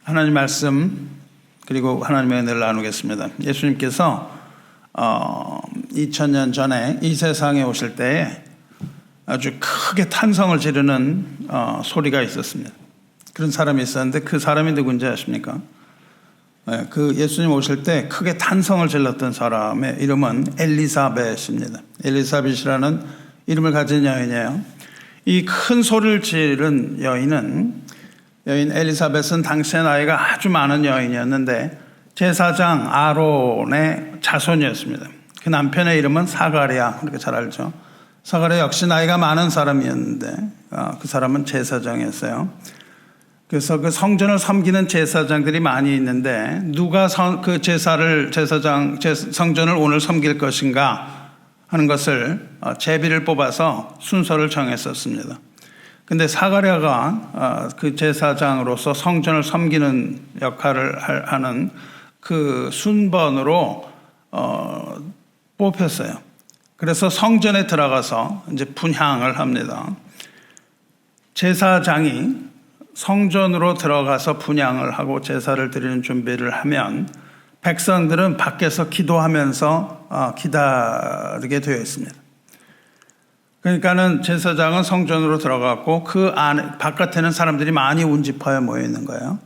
하나님 말씀 그리고 하나님의 은혜를 나누겠습니다. 예수님께서 2000년 전에 이 세상에 오실 때에 아주 크게 탄성을 지르는 소리가 있었습니다. 그런 사람이 있었는데 그 사람이 누군지 아십니까? 그 예수님 오실 때 크게 탄성을 질렀던 사람의 이름은 엘리사벳입니다. 엘리사벳이라는 이름을 가진 여인이에요. 이 큰 소리를 지른 여인 엘리사벳은 당시의 나이가 아주 많은 여인이었는데 제사장 아론의 자손이었습니다. 그 남편의 이름은 사가랴, 그렇게 잘 알죠. 사가랴 역시 나이가 많은 사람이었는데 그 사람은 제사장이었어요. 그래서 그 성전을 섬기는 제사장들이 많이 있는데 누가 그 성전을 오늘 섬길 것인가 하는 것을 제비를 뽑아서 순서를 정했었습니다. 근데 사가랴가 그 제사장으로서 성전을 섬기는 역할을 하는 그 순번으로 뽑혔어요. 그래서 성전에 들어가서 이제 분향을 합니다. 제사장이 성전으로 들어가서 분향을 하고 제사를 드리는 준비를 하면 백성들은 밖에서 기도하면서 기다리게 되어 있습니다. 그러니까는 제사장은 성전으로 들어갔고 그 안에 바깥에는 사람들이 많이 운집하여 모여 있는 거예요.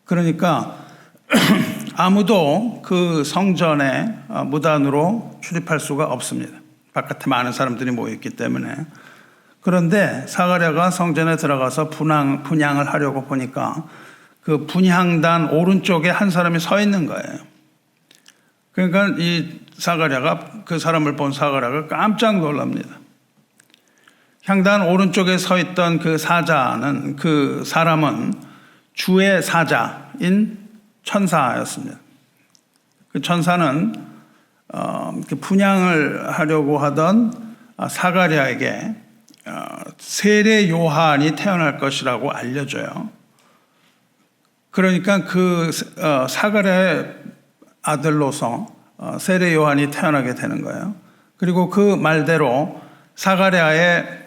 그러니까 아무도 그 성전의 무단으로 출입할 수가 없습니다. 바깥에 많은 사람들이 모여 있기 때문에. 그런데 사가랴가 성전에 들어가서 분향을 하려고 보니까 그 분향단 오른쪽에 한 사람이 서 있는 거예요. 그러니까 이 사가랴가 그 사람을 본 사가랴가 깜짝 놀랍니다. 향단 오른쪽에 서 있던 그 사람은 주의 사자인 천사였습니다. 그 천사는 그 분향을 하려고 하던 사가랴에게 세례 요한이 태어날 것이라고 알려줘요. 그러니까 그 사가랴의 아들로서 세례 요한이 태어나게 되는 거예요. 그리고 그 말대로 사가랴의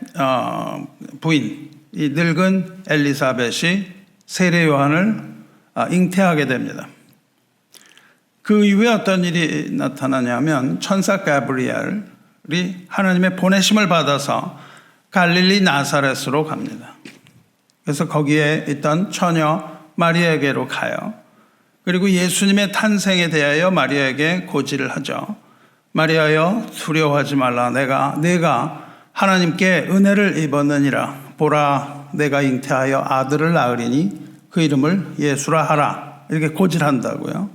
부인, 이 늙은 엘리사벳이 세례 요한을 잉태하게 됩니다. 그 이후에 어떤 일이 나타나냐면 천사 가브리엘이 하나님의 보내심을 받아서 갈릴리 나사렛으로 갑니다. 그래서 거기에 있던 처녀 마리아에게로 가요. 그리고 예수님의 탄생에 대하여 마리아에게 고지를 하죠. 마리아여 두려워하지 말라. 내가 하나님께 은혜를 입었느니라. 보라, 내가 잉태하여 아들을 낳으리니 그 이름을 예수라 하라. 이렇게 고지한다고요.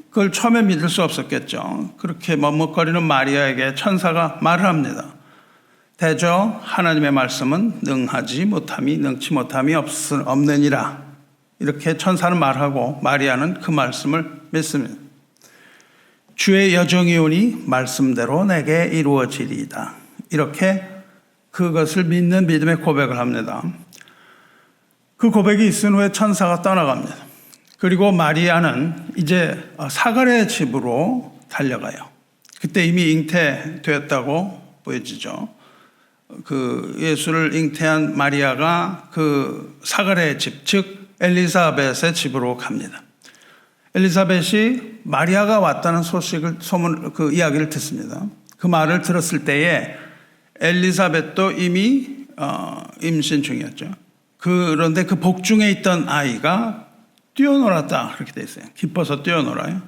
그걸 처음에 믿을 수 없었겠죠. 그렇게 머뭇거리는 마리아에게 천사가 말을 합니다. 대저 하나님의 말씀은 능치 못함이 없느니라. 이렇게 천사는 말하고 마리아는 그 말씀을 믿습니다. 주의 여정이 오니 말씀대로 내게 이루어지리이다. 이렇게 그것을 믿는 믿음의 고백을 합니다. 그 고백이 있은 후에 천사가 떠나갑니다. 그리고 마리아는 이제 사가랴의 집으로 달려가요. 그때 이미 잉태되었다고 보여지죠. 그 예수를 ing태한 마리아가 그 사가랴의 집, 즉 엘리사벳의 집으로 갑니다. 엘리사벳이 마리아가 왔다는 그 이야기를 듣습니다. 그 말을 들었을 때에 엘리사벳도 이미 임신 중이었죠. 그런데 그 복중에 있던 아이가 뛰어놀았다, 그렇게 돼 있어요. 기뻐서 뛰어놀아요.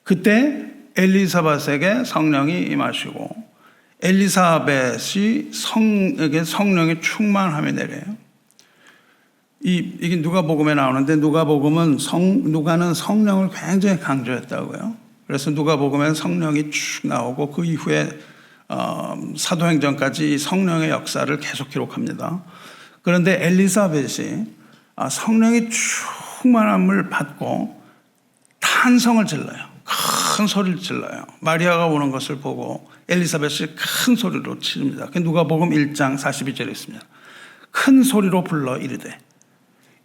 그때 엘리사벳에게 성령이 임하시고 엘리사벳이 성령의 충만함이 내려요. 이게 누가복음에 나오는데 누가는 성령을 굉장히 강조했다고요. 그래서 누가복음에 성령이 쭉 나오고 그 이후에 사도행전까지 성령의 역사를 계속 기록합니다. 그런데 엘리사벳이 성령의 충만함을 받고 탄성을 질러요. 큰 소리를 질러요. 마리아가 오는 것을 보고 엘리사벳이 큰 소리로 치릅니다. 누가복음 1장 42절에 있습니다. 큰 소리로 불러 이르되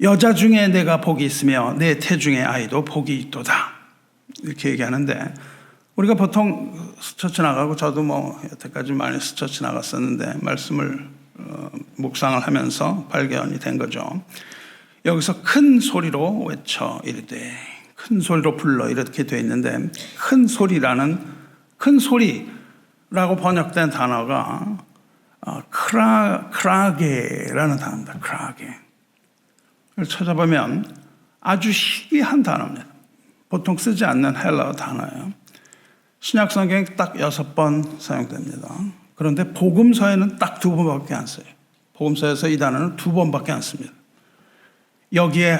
여자 중에 내가 복이 있으며 내 태중의 아이도 복이 있도다. 이렇게 얘기하는데 우리가 보통 스쳐치 나가고 저도 여태까지 많이 스쳐치 나갔었는데 말씀을 묵상을 하면서 발견이 된 거죠. 여기서 큰 소리로 외쳐 이르되, 큰 소리로 불러 이렇게 되어 있는데, 큰 소리라고 번역된 단어가 크라게라는 단어입니다. 크라게. 찾아보면 아주 희귀한 단어입니다. 보통 쓰지 않는 헬라어 단어예요. 신약 성경에 딱 6번 사용됩니다. 그런데 복음서에는 딱 2번밖에 안 써요. 복음서에서 이 단어는 2번밖에 안 씁니다. 여기에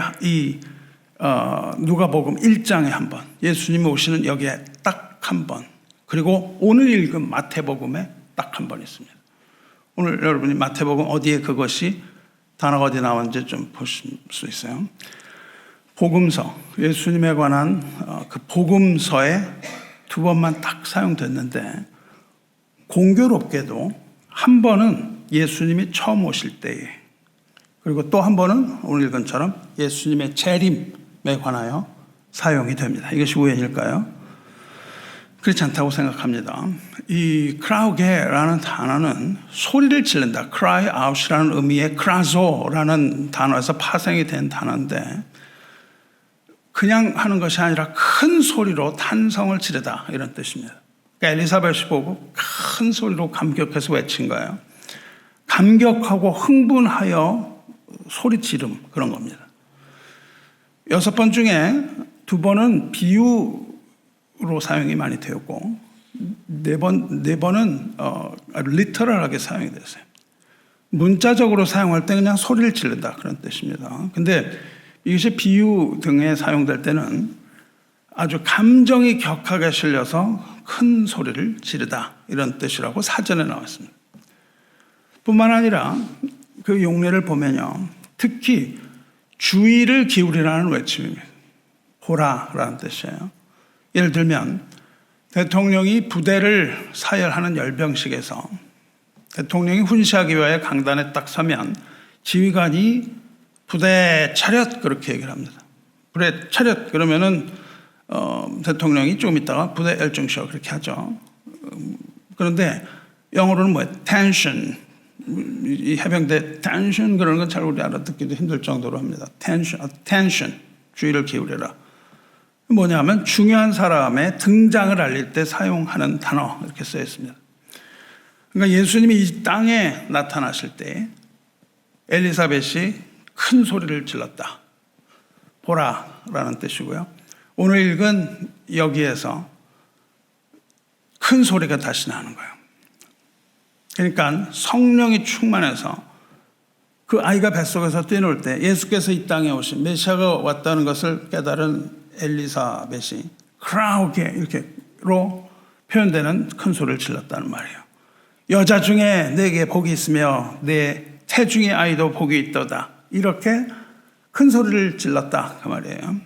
누가복음 1장에 한 번, 예수님이 오시는 여기에 딱 한 번, 그리고 오늘 읽은 마태복음에 딱 한 번 있습니다. 오늘 여러분이 마태복음 어디에 그것이 단어가 어디 나왔는지 좀 보실 수 있어요. 복음서, 예수님에 관한 그 복음서에 2번만 딱 사용됐는데, 공교롭게도 한 번은 예수님이 처음 오실 때에, 그리고 또 한 번은 오늘 읽은 것처럼 예수님의 재림에 관하여 사용이 됩니다. 이것이 우연일까요? 그렇지 않다고 생각합니다. 이 크라우게라는 단어는 소리를 지른다, cry out이라는 의미의 크라조라는 단어에서 파생이 된 단어인데, 그냥 하는 것이 아니라 큰 소리로 탄성을 지르다, 이런 뜻입니다. 그러니까 엘리사벳이 보고 큰 소리로 감격해서 외친 거예요. 감격하고 흥분하여 소리 지름, 그런 겁니다. 6번 중에 2번은 비유로 사용이 많이 되었고, 4번은 리터럴하게 사용이 됐어요. 문자적으로 사용할 때 그냥 소리를 지른다, 그런 뜻입니다. 근데 이것이 비유 등에 사용될 때는 아주 감정이 격하게 실려서 큰 소리를 지르다, 이런 뜻이라고 사전에 나왔습니다. 뿐만 아니라 그 용례를 보면요, 특히 주의를 기울이라는 외침입니다. 보라라는 뜻이에요. 예를 들면 대통령이 부대를 사열하는 열병식에서 대통령이 훈시하기 위하여 강단에 딱 서면 지휘관이 부대 차렷, 그렇게 얘기를 합니다. 부대 차렷 그러면은 대통령이 조금 있다가 부대 열중쇼, 그렇게 하죠. 그런데 영어로는 뭐예요? tension. 이 해병대 tension 그러는 건 잘 우리 알아듣기도 힘들 정도로 합니다. tension. 주의를 기울여라. 뭐냐면 중요한 사람의 등장을 알릴 때 사용하는 단어, 이렇게 써 있습니다. 그러니까 예수님이 이 땅에 나타나실 때 엘리사벳이 큰 소리를 질렀다, 보라라는 뜻이고요. 오늘 읽은 여기에서 큰 소리가 다시 나는 거예요. 그러니까 성령이 충만해서 그 아이가 뱃속에서 뛰놀 때 예수께서 이 땅에 오신 메시아가 왔다는 것을 깨달은 엘리사벳이 크라우게, 이렇게로 표현되는 큰 소리를 질렀다는 말이에요. 여자 중에 내게 복이 있으며 내 태중의 아이도 복이 있도다, 이렇게 큰 소리를 질렀다, 그 말이에요.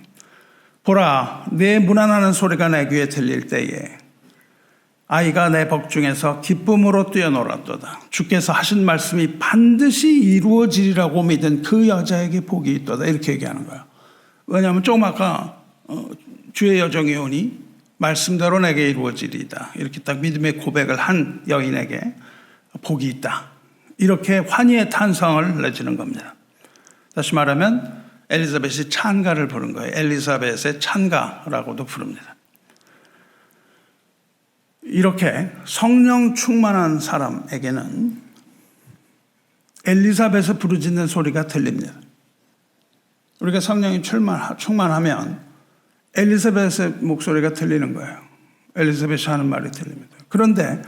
보라, 내 문안하는 소리가 내 귀에 들릴 때에 아이가 내 복중에서 기쁨으로 뛰어놀았도다. 주께서 하신 말씀이 반드시 이루어지리라고 믿은 그 여자에게 복이 있도다, 이렇게 얘기하는 거예요. 왜냐하면 조금 아까 주의 여정이 오니 말씀대로 내게 이루어지리이다, 이렇게 딱 믿음의 고백을 한 여인에게 복이 있다, 이렇게 환희의 탄성을 내지는 겁니다. 다시 말하면 엘리사벳이 찬가를 부른 거예요. 엘리사벳의 찬가라고도 부릅니다. 이렇게 성령 충만한 사람에게는 엘리사벳을 부르짖는 소리가 들립니다. 우리가 성령이 충만하면 엘리사벳의 목소리가 들리는 거예요. 엘리사벳이 하는 말이 들립니다. 그런데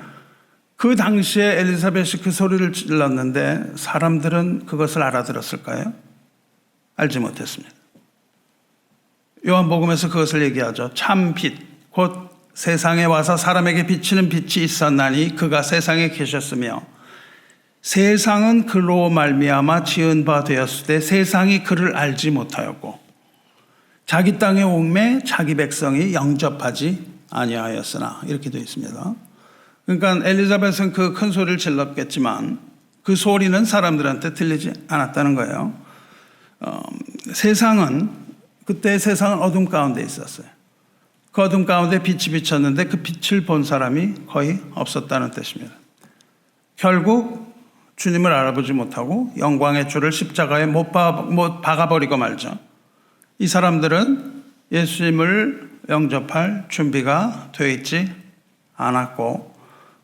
그 당시에 엘리사벳이 그 소리를 질렀는데 사람들은 그것을 알아들었을까요? 알지 못했습니다. 요한복음에서 그것을 얘기하죠. 참 빛, 곧 세상에 와서 사람에게 비치는 빛이 있었나니 그가 세상에 계셨으며 세상은 그로 말미암아 지은 바 되었을 때 세상이 그를 알지 못하였고 자기 땅에 옮매 자기 백성이 영접하지 아니하였으나, 이렇게 되어 있습니다. 그러니까 엘리사벳은 그 큰 소리를 질렀겠지만 그 소리는 사람들한테 들리지 않았다는 거예요. 그때 세상은 어둠 가운데 있었어요. 그 어둠 가운데 빛이 비쳤는데 그 빛을 본 사람이 거의 없었다는 뜻입니다. 결국 주님을 알아보지 못하고 영광의 주를 십자가에 못 박아버리고 말죠. 이 사람들은 예수님을 영접할 준비가 되어 있지 않았고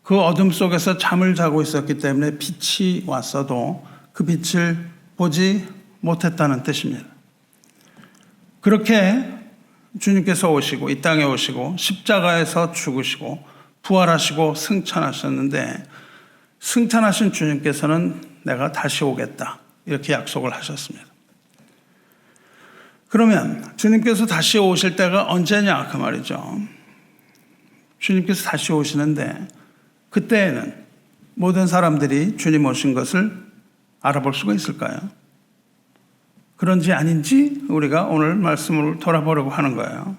그 어둠 속에서 잠을 자고 있었기 때문에 빛이 왔어도 그 빛을 보지 못했다는 뜻입니다. 그렇게 주님께서 오시고 이 땅에 오시고 십자가에서 죽으시고 부활하시고 승천하셨는데 승천하신 주님께서는 내가 다시 오겠다 이렇게 약속을 하셨습니다. 그러면 주님께서 다시 오실 때가 언제냐 그 말이죠. 주님께서 다시 오시는데 그때에는 모든 사람들이 주님 오신 것을 알아볼 수가 있을까요? 그런지 아닌지 우리가 오늘 말씀을 돌아보려고 하는 거예요.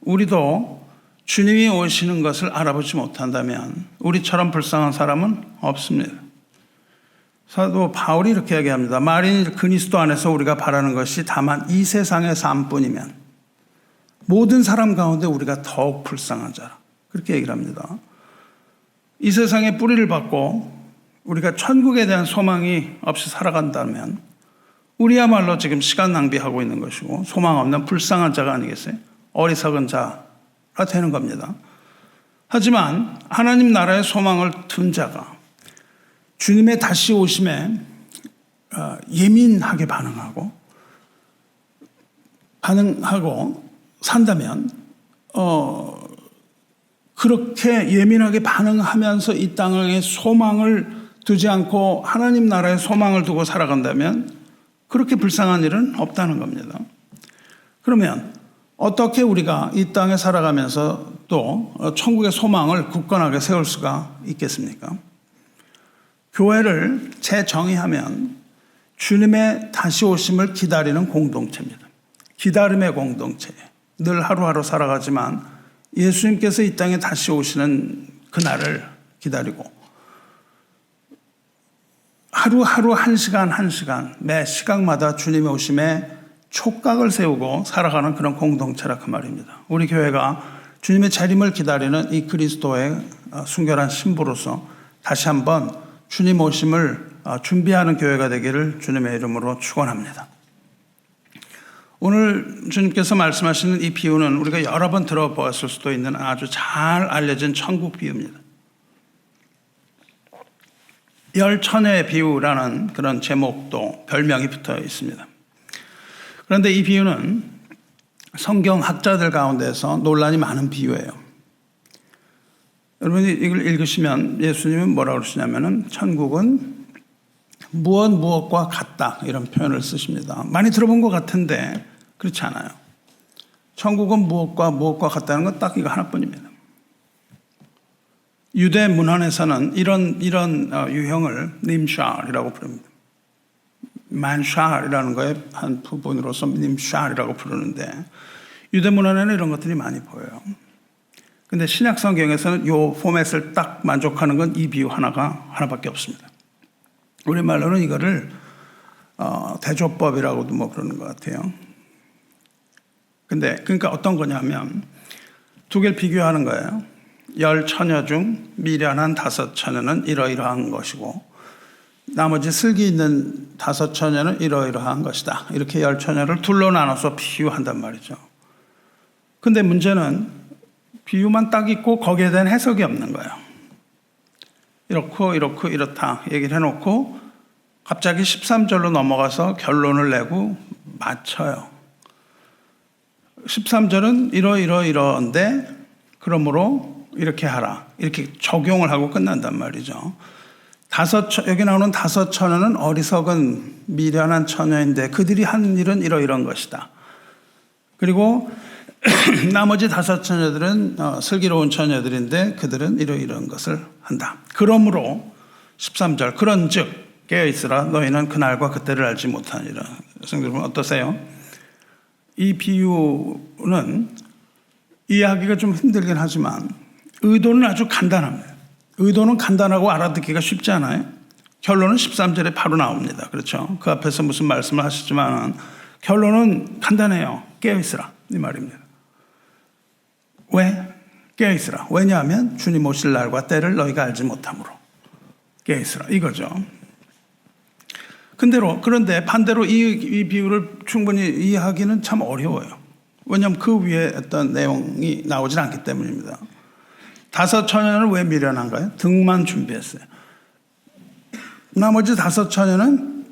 우리도 주님이 오시는 것을 알아보지 못한다면 우리처럼 불쌍한 사람은 없습니다. 사도 바울이 이렇게 얘기합니다. 만일 그리스도 안에서 우리가 바라는 것이 다만 이 세상의 삶뿐이면 모든 사람 가운데 우리가 더욱 불쌍한 자라. 그렇게 얘기를 합니다. 이 세상에 뿌리를 받고 우리가 천국에 대한 소망이 없이 살아간다면 우리야말로 지금 시간 낭비하고 있는 것이고 소망 없는 불쌍한 자가 아니겠어요? 어리석은 자가 되는 겁니다. 하지만 하나님 나라의 소망을 둔 자가 주님의 다시 오심에 예민하게 반응하고 산다면 그렇게 예민하게 반응하면서 이 땅에 소망을 두지 않고 하나님 나라의 소망을 두고 살아간다면 그렇게 불쌍한 일은 없다는 겁니다. 그러면 어떻게 우리가 이 땅에 살아가면서 또 천국의 소망을 굳건하게 세울 수가 있겠습니까? 교회를 재정의하면 주님의 다시 오심을 기다리는 공동체입니다. 기다림의 공동체. 늘 하루하루 살아가지만 예수님께서 이 땅에 다시 오시는 그날을 기다리고 하루하루 한 시간 매 시각마다 주님의 오심에 촉각을 세우고 살아가는 그런 공동체라 그 말입니다. 우리 교회가 주님의 재림을 기다리는 이 그리스도의 순결한 신부로서 다시 한번 주님 오심을 준비하는 교회가 되기를 주님의 이름으로 축원합니다. 오늘 주님께서 말씀하시는 이 비유는 우리가 여러 번 들어보았을 수도 있는 아주 잘 알려진 천국 비유입니다. 열 처녀의 비유라는 그런 제목도 별명이 붙어 있습니다. 그런데 이 비유는 성경학자들 가운데서 논란이 많은 비유예요. 여러분이 이걸 읽으시면 예수님은 뭐라고 그러시냐면은 천국은 무엇과 같다 이런 표현을 쓰십니다. 많이 들어본 것 같은데 그렇지 않아요. 천국은 무엇과 같다는 건 딱 이거 하나뿐입니다. 유대 문헌에서는 이런 유형을 님샬이라고 부릅니다. 만샬이라는 거의 한 부분으로서 님샬이라고 부르는데 유대 문헌에는 이런 것들이 많이 보여요. 근데 신약 성경에서는 이 포맷을 딱 만족하는 건 이 비유 하나밖에 없습니다. 우리말로는 이거를 대조법이라고도 뭐 그러는 것 같아요. 근데 그러니까 어떤 거냐면 두 개를 비교하는 거예요. 10처녀 중 미련한 5처녀는 이러이러한 것이고 나머지 슬기 있는 5처녀는 이러이러한 것이다. 이렇게 10처녀를 둘로 나눠서 비유한단 말이죠. 근데 문제는 비유만 딱 있고 거기에 대한 해석이 없는 거예요. 이렇고 이렇다 얘기를 해놓고 갑자기 13절로 넘어가서 결론을 내고 맞춰요. 13절은 이러한데 그러므로 이렇게 하라. 이렇게 적용을 하고 끝난단 말이죠. 여기 나오는 5처녀는 어리석은 미련한 처녀인데 그들이 한 일은 이러이러한 것이다. 그리고 나머지 5처녀들은 슬기로운 처녀들인데 그들은 이러이러한 것을 한다. 그러므로 13절 그런즉 깨어있으라 너희는 그날과 그때를 알지 못하니라. 성도여러분 어떠세요? 이 비유는 이해하기가 좀 힘들긴 하지만 의도는 아주 간단합니다. 의도는 간단하고 알아듣기가 쉽지 않아요. 결론은 13절에 바로 나옵니다. 그렇죠? 그 앞에서 무슨 말씀을 하시지만 결론은 간단해요. 깨어있으라 이 말입니다. 왜? 깨어있으라. 왜냐하면 주님 오실 날과 때를 너희가 알지 못함으로 깨어있으라 이거죠. 그런데 반대로 이 비유를 충분히 이해하기는 참 어려워요. 왜냐하면 그 위에 어떤 내용이 나오질 않기 때문입니다. 5 처녀는 왜 미련한가요? 등만 준비했어요. 나머지 5 처녀는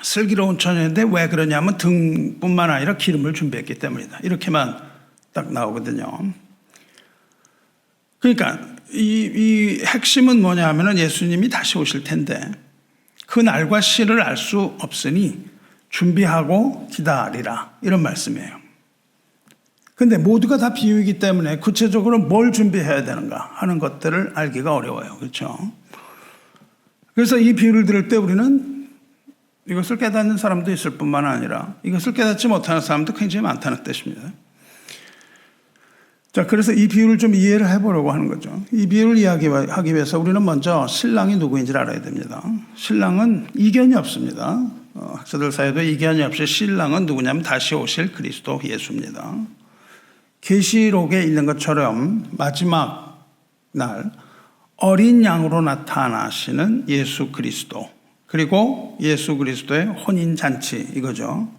슬기로운 처녀인데 왜 그러냐면 등뿐만 아니라 기름을 준비했기 때문이다. 이렇게만 딱 나오거든요. 그러니까 이 핵심은 뭐냐 하면은 예수님이 다시 오실 텐데 그 날과 시를 알 수 없으니 준비하고 기다리라, 이런 말씀이에요. 근데 모두가 다 비유이기 때문에 구체적으로 뭘 준비해야 되는가 하는 것들을 알기가 어려워요. 그렇죠? 그래서 이 비유를 들을 때 우리는 이것을 깨닫는 사람도 있을 뿐만 아니라 이것을 깨닫지 못하는 사람도 굉장히 많다는 뜻입니다. 자, 그래서 이 비유를 좀 이해를 해보려고 하는 거죠. 이 비유를 이야기하기 위해서 우리는 먼저 신랑이 누구인지를 알아야 됩니다. 신랑은 이견이 없습니다. 학자들 사이에도 이견이 없이 신랑은 누구냐면 다시 오실 그리스도 예수입니다. 계시록에 있는 것처럼 마지막 날 어린 양으로 나타나시는 예수 그리스도, 그리고 예수 그리스도의 혼인잔치, 이거죠.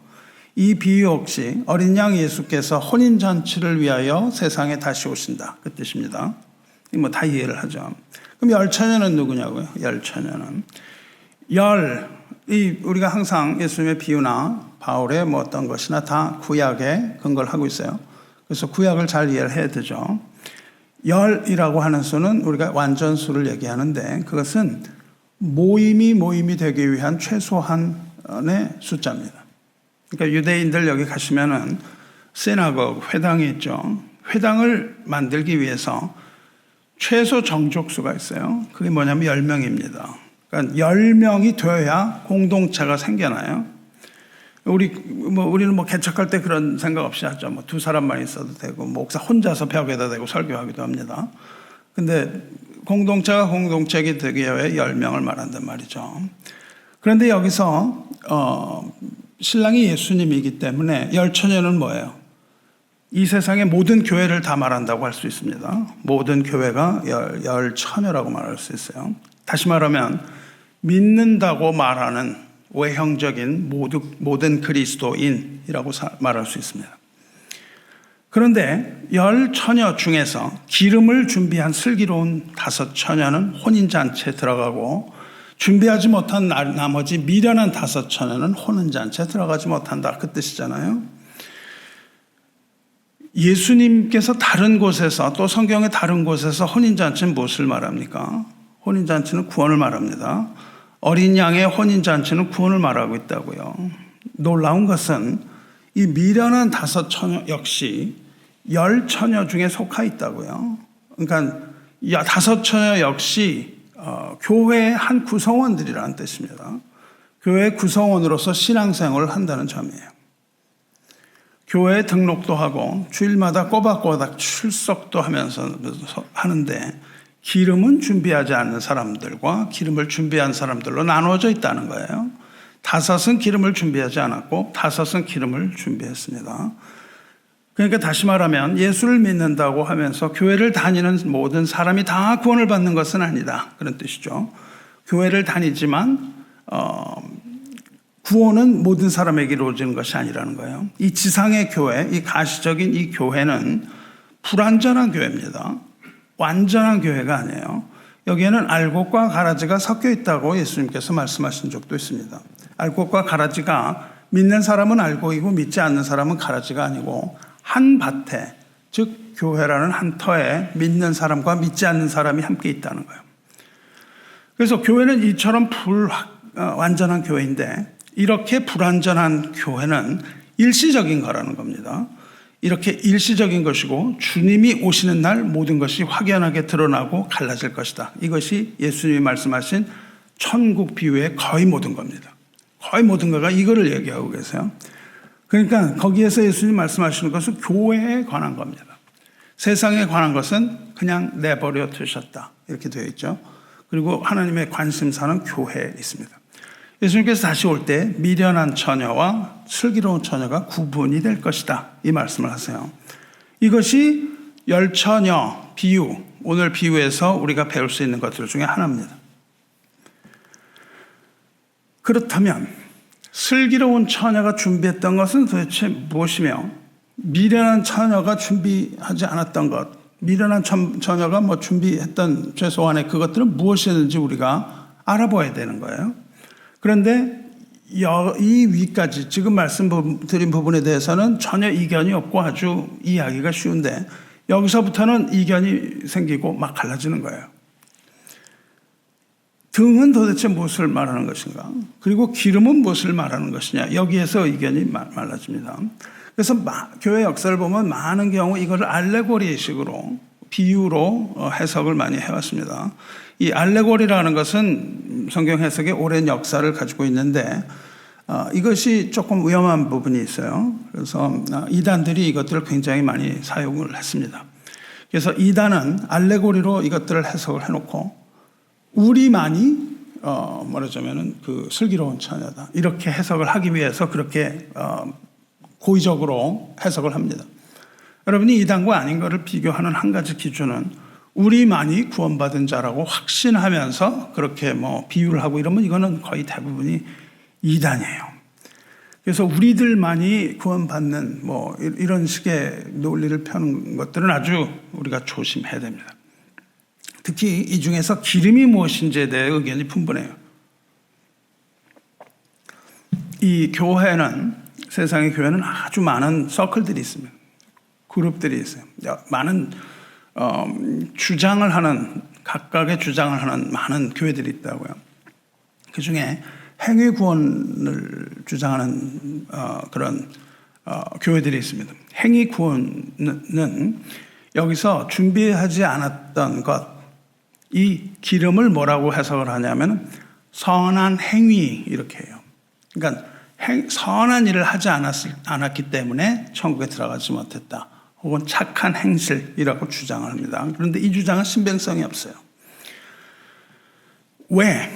이 비유 역시 어린 양 예수께서 혼인잔치를 위하여 세상에 다시 오신다, 그 뜻입니다. 뭐 다 이해를 하죠. 그럼 열처녀는 누구냐고요? 열처녀는 우리가 항상 예수님의 비유나 바울의 뭐 어떤 것이나 다 구약에 근거를 하고 있어요. 그래서 구약을 잘 이해를 해야 되죠. 열이라고 하는 수는 우리가 완전수를 얘기하는데 그것은 모임이 되기 위한 최소한의 숫자입니다. 그러니까 유대인들 여기 가시면은 시나고그, 회당이 있죠. 회당을 만들기 위해서 최소 정족수가 있어요. 그게 뭐냐면 10명입니다. 그러니까 10명이 되어야 공동체가 생겨나요. 우리는 개척할 때 그런 생각 없이 하죠. 2사람만 있어도 되고, 목사 혼자서 벽에다 대고 설교하기도 합니다. 근데 공동체가 공동체가 되기 위해 10명을 말한단 말이죠. 그런데 여기서, 신랑이 예수님이기 때문에 열처녀는 뭐예요? 이 세상의 모든 교회를 다 말한다고 할 수 있습니다. 모든 교회가 열처녀라고 말할 수 있어요. 다시 말하면 믿는다고 말하는 외형적인 모든 그리스도인이라고 말할 수 있습니다. 그런데 10처녀 중에서 기름을 준비한 슬기로운 5 처녀는 혼인잔치에 들어가고 준비하지 못한 나머지 미련한 5 처녀는 혼인잔치에 들어가지 못한다, 그 뜻이잖아요. 예수님께서 다른 곳에서, 또 성경의 다른 곳에서 혼인잔치는 무엇을 말합니까? 혼인잔치는 구원을 말합니다. 어린 양의 혼인잔치는 구원을 말하고 있다고요. 놀라운 것은 이 미련한 5 처녀 역시 10처녀 중에 속하 있다고요. 그러니까 5 처녀 역시 교회의 한 구성원들이라는 뜻입니다. 교회의 구성원으로서 신앙생활을 한다는 점이에요. 교회에 등록도 하고 주일마다 꼬박꼬박 출석도 하면서 하는데 기름은 준비하지 않는 사람들과 기름을 준비한 사람들로 나누어져 있다는 거예요. 5은 기름을 준비하지 않았고 5은 기름을 준비했습니다. 그러니까 다시 말하면 예수를 믿는다고 하면서 교회를 다니는 모든 사람이 다 구원을 받는 것은 아니다, 그런 뜻이죠. 교회를 다니지만 구원은 모든 사람에게 이루어지는 것이 아니라는 거예요. 이 지상의 교회, 이 가시적인 이 교회는 불완전한 교회입니다. 완전한 교회가 아니에요. 여기에는 알곡과 가라지가 섞여 있다고 예수님께서 말씀하신 적도 있습니다. 알곡과 가라지가 믿는 사람은 알곡이고 믿지 않는 사람은 가라지가 아니고 한 밭에, 즉 교회라는 한 터에 믿는 사람과 믿지 않는 사람이 함께 있다는 거예요. 그래서 교회는 이처럼 불완전한 교회인데 이렇게 불완전한 교회는 일시적인 거라는 겁니다. 이렇게 일시적인 것이고 주님이 오시는 날 모든 것이 확연하게 드러나고 갈라질 것이다. 이것이 예수님이 말씀하신 천국 비유의 거의 모든 겁니다. 거의 모든 거가 이거를 얘기하고 계세요. 그러니까 거기에서 예수님이 말씀하시는 것은 교회에 관한 겁니다. 세상에 관한 것은 그냥 내버려 두셨다, 이렇게 되어 있죠. 그리고 하나님의 관심사는 교회에 있습니다. 예수님께서 다시 올 때 미련한 처녀와 슬기로운 처녀가 구분이 될 것이다, 이 말씀을 하세요. 이것이 열처녀 비유, 오늘 비유에서 우리가 배울 수 있는 것들 중에 하나입니다. 그렇다면 슬기로운 처녀가 준비했던 것은 도대체 무엇이며, 미련한 처녀가 준비하지 않았던 것, 미련한 처녀가 준비했던 최소한의 그것들은 무엇이었는지 우리가 알아봐야 되는 거예요. 그런데 이 위까지 지금 말씀드린 부분에 대해서는 전혀 이견이 없고 아주 이해하기가 쉬운데, 여기서부터는 이견이 생기고 막 갈라지는 거예요. 등은 도대체 무엇을 말하는 것인가? 그리고 기름은 무엇을 말하는 것이냐? 여기에서 의견이 말라집니다. 그래서 교회 역사를 보면 많은 경우 이걸 알레고리식으로, 비유로 해석을 많이 해왔습니다. 이 알레고리라는 것은 성경 해석의 오랜 역사를 가지고 있는데, 이것이 조금 위험한 부분이 있어요. 그래서 이단들이 이것들을 굉장히 많이 사용을 했습니다. 그래서 이단은 알레고리로 이것들을 해석을 해놓고, 우리만이 말하자면은 그 슬기로운 처녀다, 이렇게 해석을 하기 위해서 그렇게 고의적으로 해석을 합니다. 여러분이 이단과 아닌 것을 비교하는 한 가지 기준은, 우리만이 구원받은 자라고 확신하면서 그렇게 비유를 하고 이러면 이거는 거의 대부분이 이단이에요. 그래서 우리들만이 구원받는 이런 식의 논리를 펴는 것들은 아주 우리가 조심해야 됩니다. 특히 이 중에서 기름이 무엇인지에 대해 의견이 분분해요. 이 교회는, 세상의 교회는 아주 많은 서클들이 있습니다. 그룹들이 있어요. 많은 주장을 하는, 각각의 주장을 하는 많은 교회들이 있다고요. 그 중에 행위 구원을 주장하는 그런 교회들이 있습니다. 행위 구원은 여기서 준비하지 않았던 것, 이 기름을 뭐라고 해석을 하냐면 선한 행위, 이렇게 해요. 그러니까 선한 일을 하지 않았기 때문에 천국에 들어가지 못했다, 혹은 착한 행실이라고 주장을 합니다. 그런데 이 주장은 신빙성이 없어요. 왜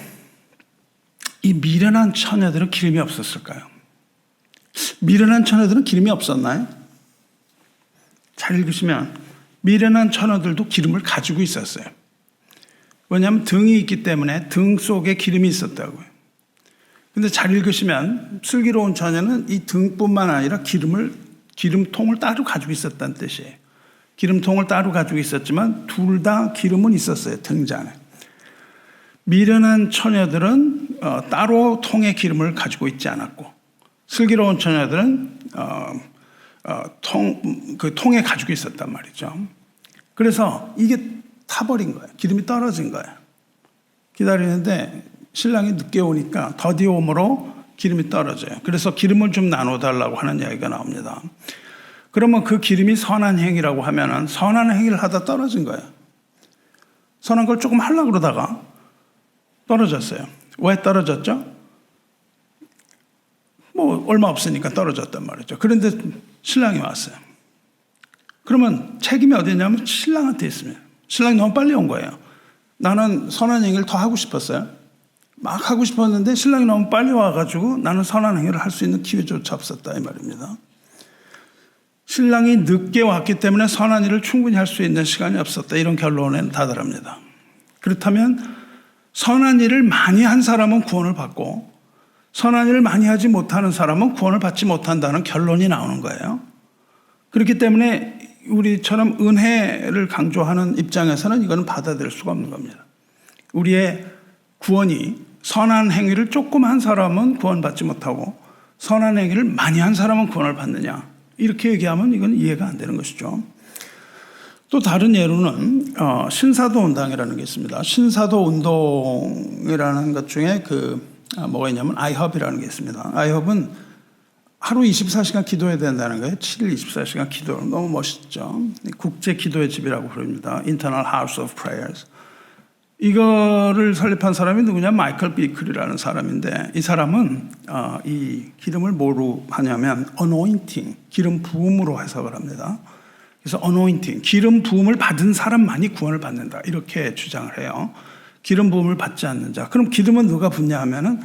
이 미련한 처녀들은 기름이 없었을까요? 미련한 처녀들은 기름이 없었나요? 잘 읽으시면 미련한 처녀들도 기름을 가지고 있었어요. 왜냐하면 등이 있기 때문에 등 속에 기름이 있었다고요. 근데 잘 읽으시면 슬기로운 처녀는 이 등뿐만 아니라 기름통을 따로 가지고 있었다는 뜻이에요. 기름통을 따로 가지고 있었지만 둘 다 기름은 있었어요, 등잔에. 미련한 처녀들은 따로 통에 기름을 가지고 있지 않았고, 슬기로운 처녀들은 그 통에 가지고 있었단 말이죠. 그래서 이게 타버린 거예요. 기름이 떨어진 거예요. 기다리는데 신랑이 늦게 오니까 더디 오므로 기름이 떨어져요. 그래서 기름을 좀 나눠달라고 하는 이야기가 나옵니다. 그러면 그 기름이 선한 행위라고 하면은 선한 행위를 하다 떨어진 거예요. 선한 걸 조금 하려고 그러다가 떨어졌어요. 왜 떨어졌죠? 얼마 없으니까 떨어졌단 말이죠. 그런데 신랑이 왔어요. 그러면 책임이 어디냐면 신랑한테 있습니다. 신랑이 너무 빨리 온 거예요. 나는 선한 행위를 더 하고 싶었어요. 막 하고 싶었는데 신랑이 너무 빨리 와가지고 나는 선한 행위를 할 수 있는 기회조차 없었다, 이 말입니다. 신랑이 늦게 왔기 때문에 선한 일을 충분히 할 수 있는 시간이 없었다, 이런 결론에 다다릅니다. 그렇다면 선한 일을 많이 한 사람은 구원을 받고 선한 일을 많이 하지 못하는 사람은 구원을 받지 못한다는 결론이 나오는 거예요. 그렇기 때문에 우리처럼 은혜를 강조하는 입장에서는 이거는 받아들일 수가 없는 겁니다. 우리의 구원이 선한 행위를 조금 한 사람은 구원받지 못하고 선한 행위를 많이 한 사람은 구원을 받느냐, 이렇게 얘기하면 이건 이해가 안 되는 것이죠. 또 다른 예로는 신사도 운동이라는 게 있습니다. 신사도 운동이라는 것 중에 뭐가 있냐면 아이헙이라는 게 있습니다. 아이헙은 하루 24시간 기도해야 된다는 거예요. 7일 24시간 기도. 너무 멋있죠. 국제 기도의 집이라고 부릅니다. Internal House of Prayers. 이거를 설립한 사람이 누구냐? 마이클 비클이라는 사람인데, 이 사람은 이 기름을 뭐로 하냐면 anointing, 기름 부음으로 해석을 합니다. 그래서 anointing, 기름 부음을 받은 사람만이 구원을 받는다, 이렇게 주장을 해요. 기름 부음을 받지 않는 자. 그럼 기름은 누가 붓냐 하면은,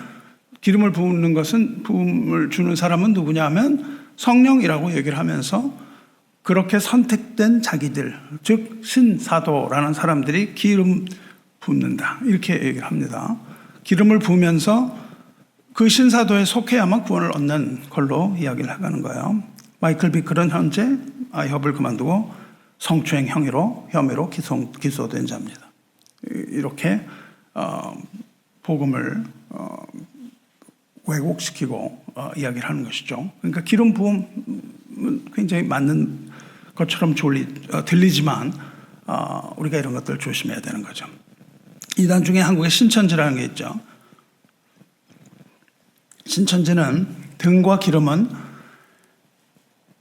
기름을 부는 것은, 부음을 주는 사람은 누구냐 하면 성령이라고 얘기를 하면서, 그렇게 선택된 자기들, 즉 신사도라는 사람들이 기름 붓는다, 이렇게 얘기를 합니다. 기름을 부으면서 그 신사도에 속해야만 구원을 얻는 걸로 이야기를 해가는 거예요. 마이클 비클은 현재 협을 그만두고 성추행 혐의로 기소된 자입니다. 이렇게 복음을 왜곡시키고 이야기를 하는 것이죠. 그러니까 기름 부음은 굉장히 맞는 것처럼 들리지만 우리가 이런 것들을 조심해야 되는 거죠. 이단 중에 한국에 신천지라는 게 있죠. 신천지는 등과 기름은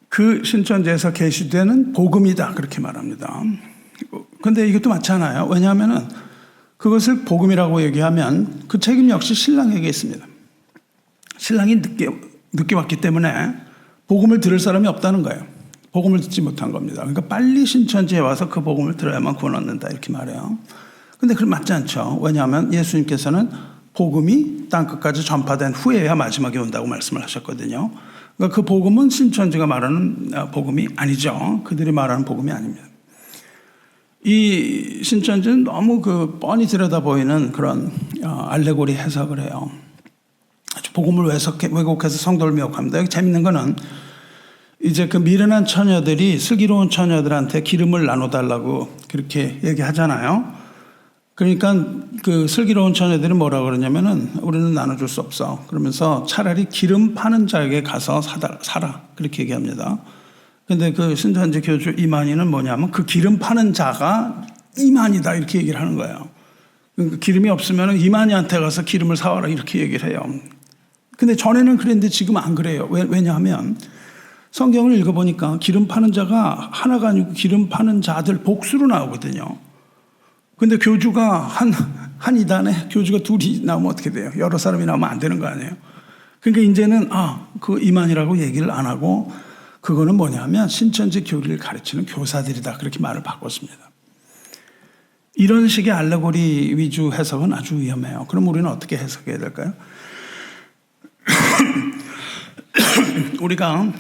그 신천지에서 계시되는 복음이다 그렇게 말합니다. 그런데 이것도 맞지 않아요? 왜냐하면 그것을 복음이라고 얘기하면 그 책임 역시 신랑에게 있습니다. 신랑이 늦게 왔기 때문에 복음을 들을 사람이 없다는 거예요. 복음을 듣지 못한 겁니다. 그러니까 빨리 신천지에 와서 그 복음을 들어야만 구원 얻는다 이렇게 말해요. 그런데 그건 맞지 않죠. 왜냐하면 예수님께서는 복음이 땅끝까지 전파된 후에야 마지막에 온다고 말씀을 하셨거든요. 그러니까 그 복음은 신천지가 말하는 복음이 아니죠. 그들이 말하는 복음이 아닙니다. 이 신천지는 너무 뻔히 들여다 보이는 그런 알레고리 해석을 해요. 아주 복음을 왜곡해서 성도를 미혹합니다. 여기 재밌는 거는 이제 그 미련한 처녀들이 슬기로운 처녀들한테 기름을 나눠달라고 그렇게 얘기하잖아요. 그러니까 그 슬기로운 처녀들이 뭐라 그러냐면은 우리는 나눠줄 수 없어. 그러면서 차라리 기름 파는 자에게 가서 사라. 그렇게 얘기합니다. 근데 그 신천지 교주 이만희는 뭐냐면 그 기름 파는 자가 이만희다 이렇게 얘기를 하는 거예요. 그러니까 기름이 없으면 이만희한테 가서 기름을 사와라 이렇게 얘기를 해요. 근데 전에는 그랬는데 지금 안 그래요. 왜냐하면 성경을 읽어보니까 기름 파는 자가 하나가 아니고 기름 파는 자들 복수로 나오거든요. 근데 교주가 한 이단에 교주가 둘이 나오면 어떻게 돼요? 여러 사람이 나오면 안 되는 거 아니에요? 그러니까 이제는 그 이만이라고 얘기를 안 하고 그거는 뭐냐면 신천지 교리를 가르치는 교사들이다 그렇게 말을 바꿨습니다. 이런 식의 알레고리 위주 해석은 아주 위험해요. 그럼 우리는 어떻게 해석해야 될까요? 우리가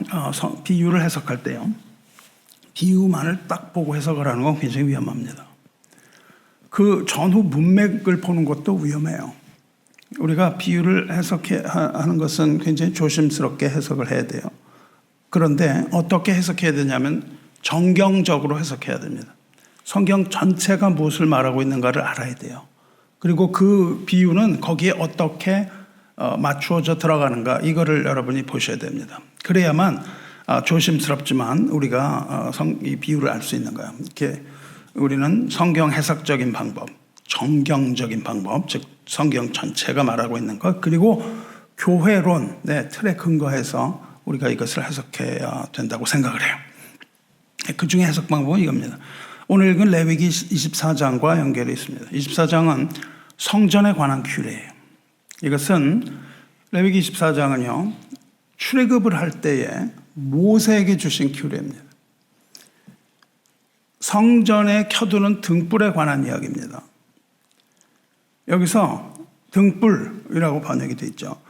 비유를 해석할 때요. 비유만을 딱 보고 해석을 하는 건 굉장히 위험합니다. 그 전후 문맥을 보는 것도 위험해요. 우리가 비유를 해석하는 것은 굉장히 조심스럽게 해석을 해야 돼요. 그런데 어떻게 해석해야 되냐면 정경적으로 해석해야 됩니다. 성경 전체가 무엇을 말하고 있는가를 알아야 돼요. 그리고 그 비유는 거기에 어떻게 맞추어져 들어가는가 이거를 여러분이 보셔야 됩니다. 그래야만 조심스럽지만 우리가 이 비유를 알 수 있는 거예요. 이렇게 우리는 성경 해석적인 방법, 정경적인 방법, 즉 성경 전체가 말하고 있는 것, 그리고 교회론의 틀에 근거해서 우리가 이것을 해석해야 된다고 생각을 해요. 그 중에 해석 방법은 이겁니다. 오늘 읽은 레위기 24장과 연결이 있습니다. 24장은 성전에 관한 규례예요. 이것은 레위기 24장은요. 출애굽을 할 때에 모세에게 주신 규례입니다. 성전에 켜두는 등불에 관한 이야기입니다. 여기서 등불이라고 번역이 되어 있죠.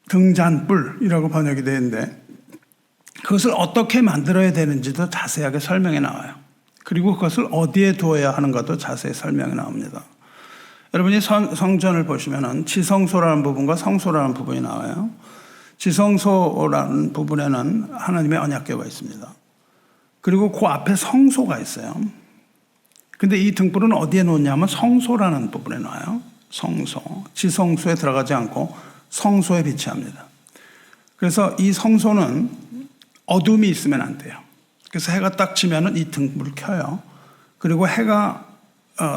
등잔불이라고 번역이 되어 있는데 그것을 어떻게 만들어야 되는지도 자세하게 설명해 나와요. 그리고 그것을 어디에 두어야 하는가도 자세히 설명해 나옵니다. 여러분이 성전을 보시면 지성소라는 부분과 성소라는 부분이 나와요. 지성소라는 부분에는 하나님의 언약궤가 있습니다. 그리고 그 앞에 성소가 있어요. 근데 이 등불은 어디에 놓냐면 성소라는 부분에 놔요. 성소. 지성소에 들어가지 않고 성소에 비치합니다. 그래서 이 성소는 어둠이 있으면 안 돼요. 그래서 해가 딱 지면은 이 등불을 켜요. 그리고 해가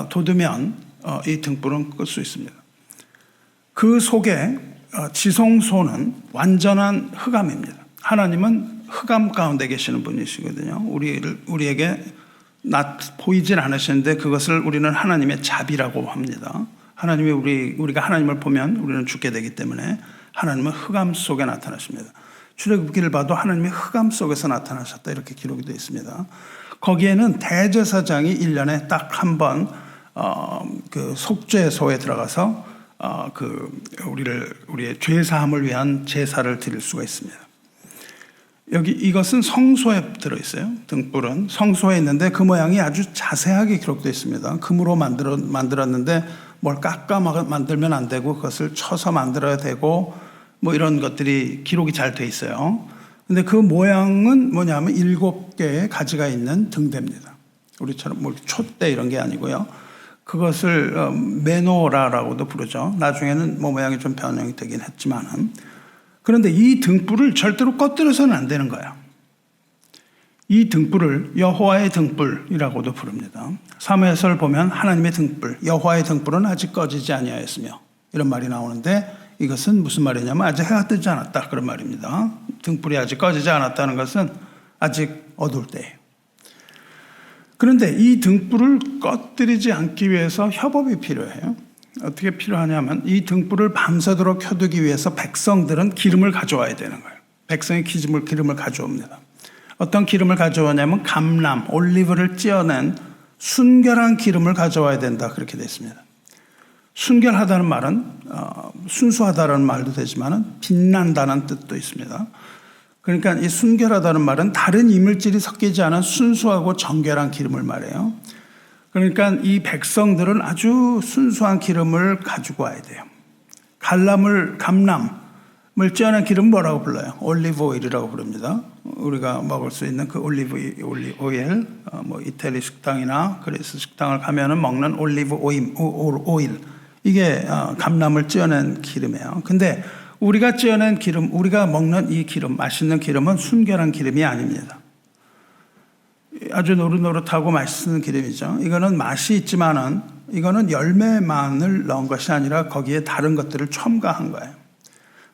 돋으면 이 등불은 끌 수 있습니다. 그 속에 지성소는 완전한 흑암입니다. 하나님은 흑암 가운데 계시는 분이시거든요. 우리에게 보이진 않으시는데 그것을 우리는 하나님의 자비라고 합니다. 하나님이 우리가 하나님을 보면 우리는 죽게 되기 때문에 하나님은 흑암 속에 나타나십니다. 출애굽기를 봐도 하나님이 흑암 속에서 나타나셨다 이렇게 기록이 되어 있습니다. 거기에는 대제사장이 1년에 딱 한 번 그 속죄소에 들어가서 우리의 죄 사함을 위한 제사를 드릴 수가 있습니다. 이것은 성소에 들어있어요. 등불은 성소에 있는데 그 모양이 아주 자세하게 기록되어 있습니다. 금으로 만들었는데 뭘 깎아 만들면 안 되고 그것을 쳐서 만들어야 되고 뭐 이런 것들이 기록이 잘 돼 있어요. 근데 그 모양은 뭐냐면 7개의 가지가 있는 등대입니다. 우리처럼 뭐 촛대 이런 게 아니고요. 그것을 메노라라고도 부르죠. 나중에는 뭐 모양이 좀 변형이 되긴 했지만은. 그런데 이 등불을 절대로 꺼뜨려서는 안 되는 거예요. 이 등불을 여호와의 등불이라고도 부릅니다. 사무엘서를 보면 하나님의 등불, 여호와의 등불은 아직 꺼지지 아니하였으며 이런 말이 나오는데 이것은 무슨 말이냐면 아직 해가 뜨지 않았다 그런 말입니다. 등불이 아직 꺼지지 않았다는 것은 아직 어두울 때예요. 그런데 이 등불을 꺼뜨리지 않기 위해서 협업이 필요해요. 어떻게 필요하냐면 이 등불을 밤새도록 켜두기 위해서 백성들은 기름을 가져와야 되는 거예요. 백성이 기름을 가져옵니다. 어떤 기름을 가져오냐면 감람, 올리브를 찧어낸 순결한 기름을 가져와야 된다 그렇게 되어 있습니다. 순결하다는 말은 순수하다는 말도 되지만 빛난다는 뜻도 있습니다. 그러니까 이 순결하다는 말은 다른 이물질이 섞이지 않은 순수하고 정결한 기름을 말해요. 그러니까 이 백성들은 아주 순수한 기름을 가지고 와야 돼요. 감람을 찌어낸 기름 뭐라고 불러요? 올리브 오일이라고 부릅니다. 우리가 먹을 수 있는 그 올리브 오일, 뭐 이태리 식당이나 그리스 식당을 가면은 먹는 올리브 오일. 이게 감람을 찌어낸 기름이에요. 근데 우리가 찌어낸 기름, 우리가 먹는 이 기름, 맛있는 기름은 순결한 기름이 아닙니다. 아주 노릇노릇하고 맛있는 기름이죠. 이거는 맛이 있지만은 이거는 열매만을 넣은 것이 아니라 거기에 다른 것들을 첨가한 거예요.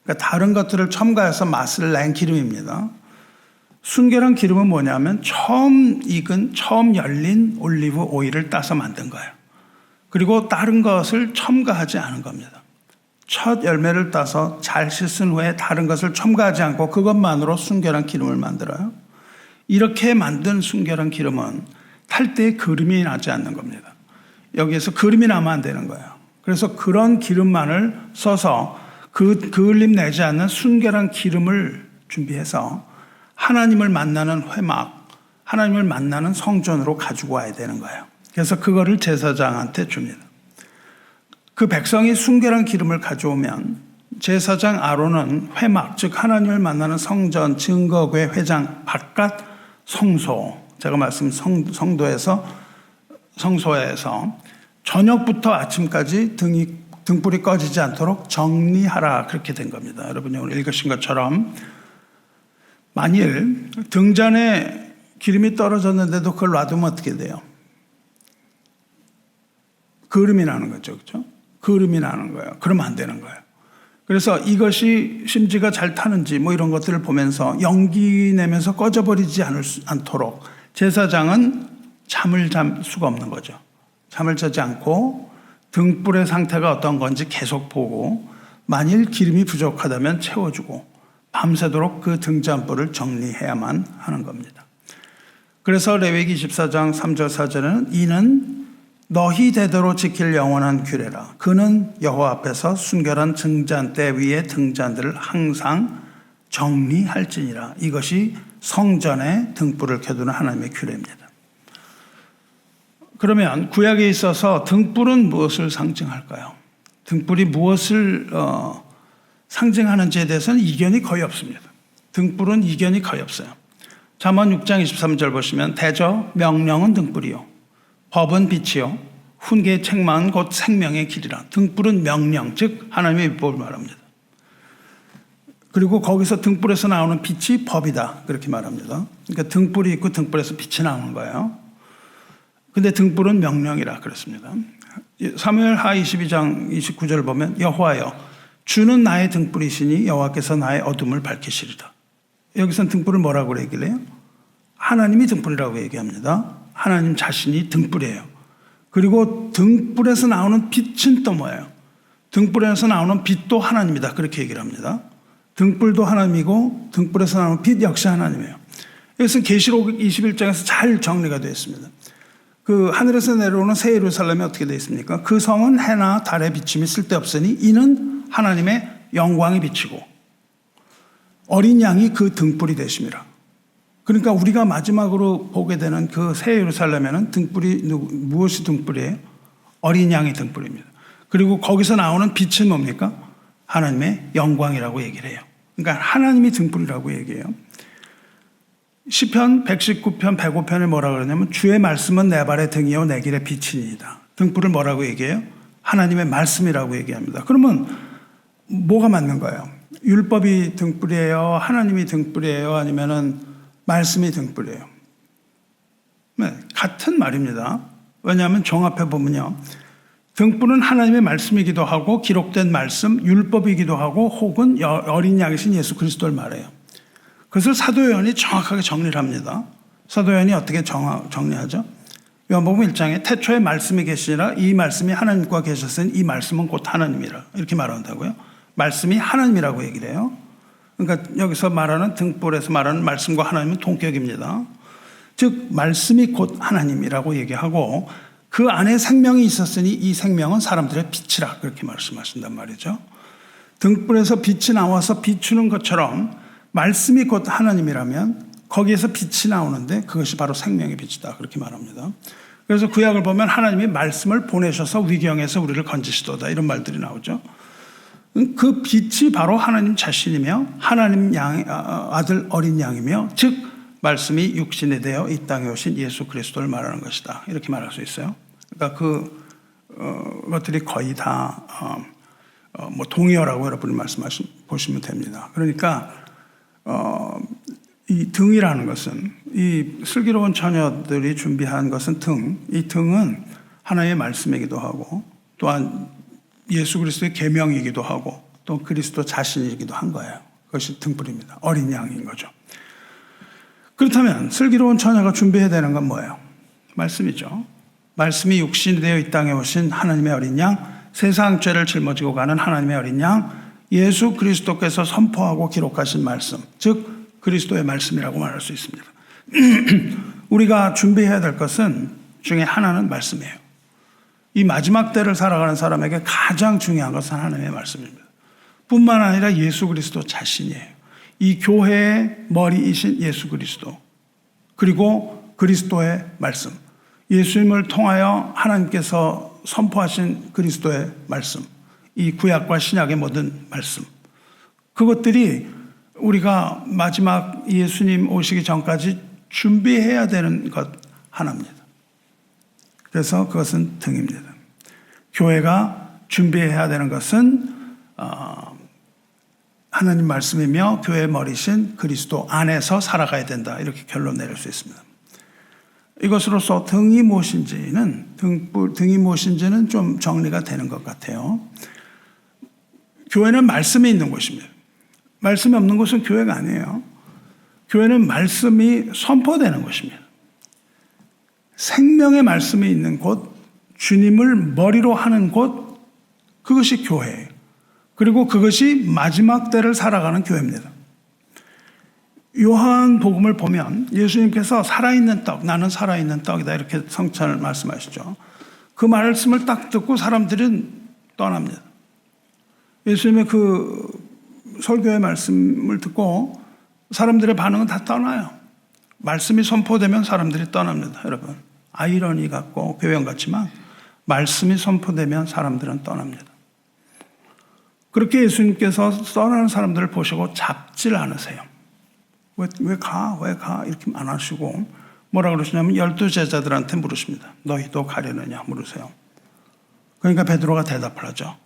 그러니까 다른 것들을 첨가해서 맛을 낸 기름입니다. 순결한 기름은 뭐냐면 처음 익은, 처음 열린 올리브 오일을 따서 만든 거예요. 그리고 다른 것을 첨가하지 않은 겁니다. 첫 열매를 따서 잘 씻은 후에 다른 것을 첨가하지 않고 그것만으로 순결한 기름을 만들어요. 이렇게 만든 순결한 기름은 탈 때 그름이 나지 않는 겁니다. 여기에서 그름이 나면 안 되는 거예요. 그래서 그런 기름만을 써서 그을림 내지 않는 순결한 기름을 준비해서 하나님을 만나는 회막, 하나님을 만나는 성전으로 가지고 와야 되는 거예요. 그래서 그거를 제사장한테 줍니다. 그 백성이 순결한 기름을 가져오면 제사장 아론은 회막, 즉 하나님을 만나는 성전, 증거궤 회장 바깥 성소, 제가 말씀 성소에서 저녁부터 아침까지 등불이 꺼지지 않도록 정리하라 그렇게 된 겁니다. 여러분이 오늘 읽으신 것처럼 만일 등잔에 기름이 떨어졌는데도 그걸 놔두면 어떻게 돼요? 그름이 나는 거죠. 그렇죠? 그름이 나는 거예요. 그러면 안 되는 거예요. 그래서 이것이 심지가 잘 타는지 뭐 이런 것들을 보면서 연기 내면서 꺼져버리지 않도록 제사장은 잠을 잠 수가 없는 거죠. 잠을 자지 않고 등불의 상태가 어떤 건지 계속 보고 만일 기름이 부족하다면 채워주고 밤새도록 그 등잔불을 정리해야만 하는 겁니다. 그래서 레위기 24장 3절 4절에는 이는 너희 대대로 지킬 영원한 규례라. 그는 여호와 앞에서 순결한 등잔대 위에 등잔들을 항상 정리할지니라. 이것이 성전에 등불을 켜두는 하나님의 규례입니다. 그러면 구약에 있어서 등불은 무엇을 상징할까요? 등불이 무엇을 상징하는지에 대해서는 이견이 거의 없습니다. 등불은 이견이 거의 없어요. 잠언 6장 23절 보시면 대저 명령은 등불이요 법은 빛이요 훈계의 책망은 곧 생명의 길이라. 등불은 명령, 즉 하나님의 율법을 말합니다. 그리고 거기서 등불에서 나오는 빛이 법이다 그렇게 말합니다. 그러니까 등불이 있고 등불에서 빛이 나오는 거예요. 근데 등불은 명령이라 그랬습니다. 사무엘하 22장 29절을 보면 여호와여 주는 나의 등불이시니 여호와께서 나의 어둠을 밝히시리라. 여기서는 등불을 뭐라고 얘기해요? 하나님이 등불이라고 얘기합니다. 하나님 자신이 등불이에요. 그리고 등불에서 나오는 빛은 또 뭐예요? 등불에서 나오는 빛도 하나님이다 그렇게 얘기를 합니다. 등불도 하나님이고 등불에서 나오는 빛 역시 하나님이에요. 여기서 계시록 21장에서 잘 정리가 되어 있습니다. 그 하늘에서 내려오는 새 예루살렘이 어떻게 되어 있습니까? 그 성은 해나 달의 비침이 쓸데없으니 이는 하나님의 영광이 비치고 어린 양이 그 등불이 되심이라. 그러니까 우리가 마지막으로 보게 되는 그 새 예루살렘에는 등불이 무엇이 등불이에요? 어린 양이 등불입니다. 그리고 거기서 나오는 빛은 뭡니까? 하나님의 영광이라고 얘기를 해요. 그러니까 하나님이 등불이라고 얘기해요. 시편 119편 105편에 뭐라 그러냐면 주의 말씀은 내 발의 등이요 내 길의 빛이니이다. 등불을 뭐라고 얘기해요? 하나님의 말씀이라고 얘기합니다. 그러면 뭐가 맞는 거예요? 율법이 등불이에요? 하나님이 등불이에요? 아니면은 말씀이 등불이에요? 네, 같은 말입니다. 왜냐하면 종합해 보면요. 등불은 하나님의 말씀이기도 하고 기록된 말씀, 율법이기도 하고 혹은 어린 양이신 예수 그리스도를 말해요. 그것을 사도 요한이 정확하게 정리를 합니다. 사도 요한이 어떻게 정리하죠? 요한복음 1장에 태초에 말씀이 계시니라 이 말씀이 하나님과 계셨으니 이 말씀은 곧 하나님이라 이렇게 말한다고요. 말씀이 하나님이라고 얘기를 해요. 그러니까 여기서 말하는 등불에서 말하는 말씀과 하나님은 동격입니다. 즉 말씀이 곧 하나님이라고 얘기하고 그 안에 생명이 있었으니 이 생명은 사람들의 빛이라 그렇게 말씀하신단 말이죠. 등불에서 빛이 나와서 비추는 것처럼 말씀이 곧 하나님이라면 거기에서 빛이 나오는데 그것이 바로 생명의 빛이다 그렇게 말합니다. 그래서 구약을 보면 하나님이 말씀을 보내셔서 위경에서 우리를 건지시도다 이런 말들이 나오죠. 그 빛이 바로 하나님 자신이며 하나님 아들 어린 양이며 즉 말씀이 육신이 되어 이 땅에 오신 예수 그리스도를 말하는 것이다 이렇게 말할 수 있어요. 그러니까 그것들이 거의 다 뭐 동의어라고 여러분이 보시면 됩니다. 그러니까 이 등이라는 것은 이 슬기로운 처녀들이 준비한 것은 이 등은 하나님의 말씀이기도 하고 또한 예수 그리스도의 계명이기도 하고 또 그리스도 자신이기도 한 거예요. 그것이 등불입니다. 어린 양인 거죠. 그렇다면 슬기로운 처녀가 준비해야 되는 건 뭐예요? 말씀이죠. 말씀이 육신이 되어 이 땅에 오신 하나님의 어린 양, 세상 죄를 짊어지고 가는 하나님의 어린 양, 예수 그리스도께서 선포하고 기록하신 말씀, 즉 그리스도의 말씀이라고 말할 수 있습니다. 우리가 준비해야 될 것은 중에 하나는 말씀이에요. 이 마지막 때를 살아가는 사람에게 가장 중요한 것은 하나님의 말씀입니다. 뿐만 아니라 예수 그리스도 자신이에요. 이 교회의 머리이신 예수 그리스도 그리고 그리스도의 말씀, 예수님을 통하여 하나님께서 선포하신 그리스도의 말씀, 이 구약과 신약의 모든 말씀, 그것들이 우리가 마지막 예수님 오시기 전까지 준비해야 되는 것 하나입니다. 그래서 그것은 등입니다. 교회가 준비해야 되는 것은 하나님 말씀이며 교회의 머리신 그리스도 안에서 살아가야 된다 이렇게 결론 내릴 수 있습니다. 이것으로서 등이 무엇인지는 좀 정리가 되는 것 같아요. 교회는 말씀이 있는 곳입니다. 말씀이 없는 곳은 교회가 아니에요. 교회는 말씀이 선포되는 곳입니다. 생명의 말씀이 있는 곳, 주님을 머리로 하는 곳, 그것이 교회예요. 그리고 그것이 마지막 때를 살아가는 교회입니다. 요한복음을 보면 예수님께서 살아있는 떡, 나는 살아있는 떡이다 이렇게 성찬을 말씀하시죠. 그 말씀을 딱 듣고 사람들은 떠납니다. 예수님의 그 설교의 말씀을 듣고 사람들의 반응은 다 떠나요. 말씀이 선포되면 사람들이 떠납니다. 여러분, 아이러니 같고 교양 같지만 말씀이 선포되면 사람들은 떠납니다. 그렇게 예수님께서 떠나는 사람들을 보시고 잡질 않으세요. 왜 가? 이렇게 안 하시고 뭐라 그러시냐면 12 제자들한테 물으십니다. 너희도 가려느냐 물으세요. 그러니까 베드로가 대답을 하죠.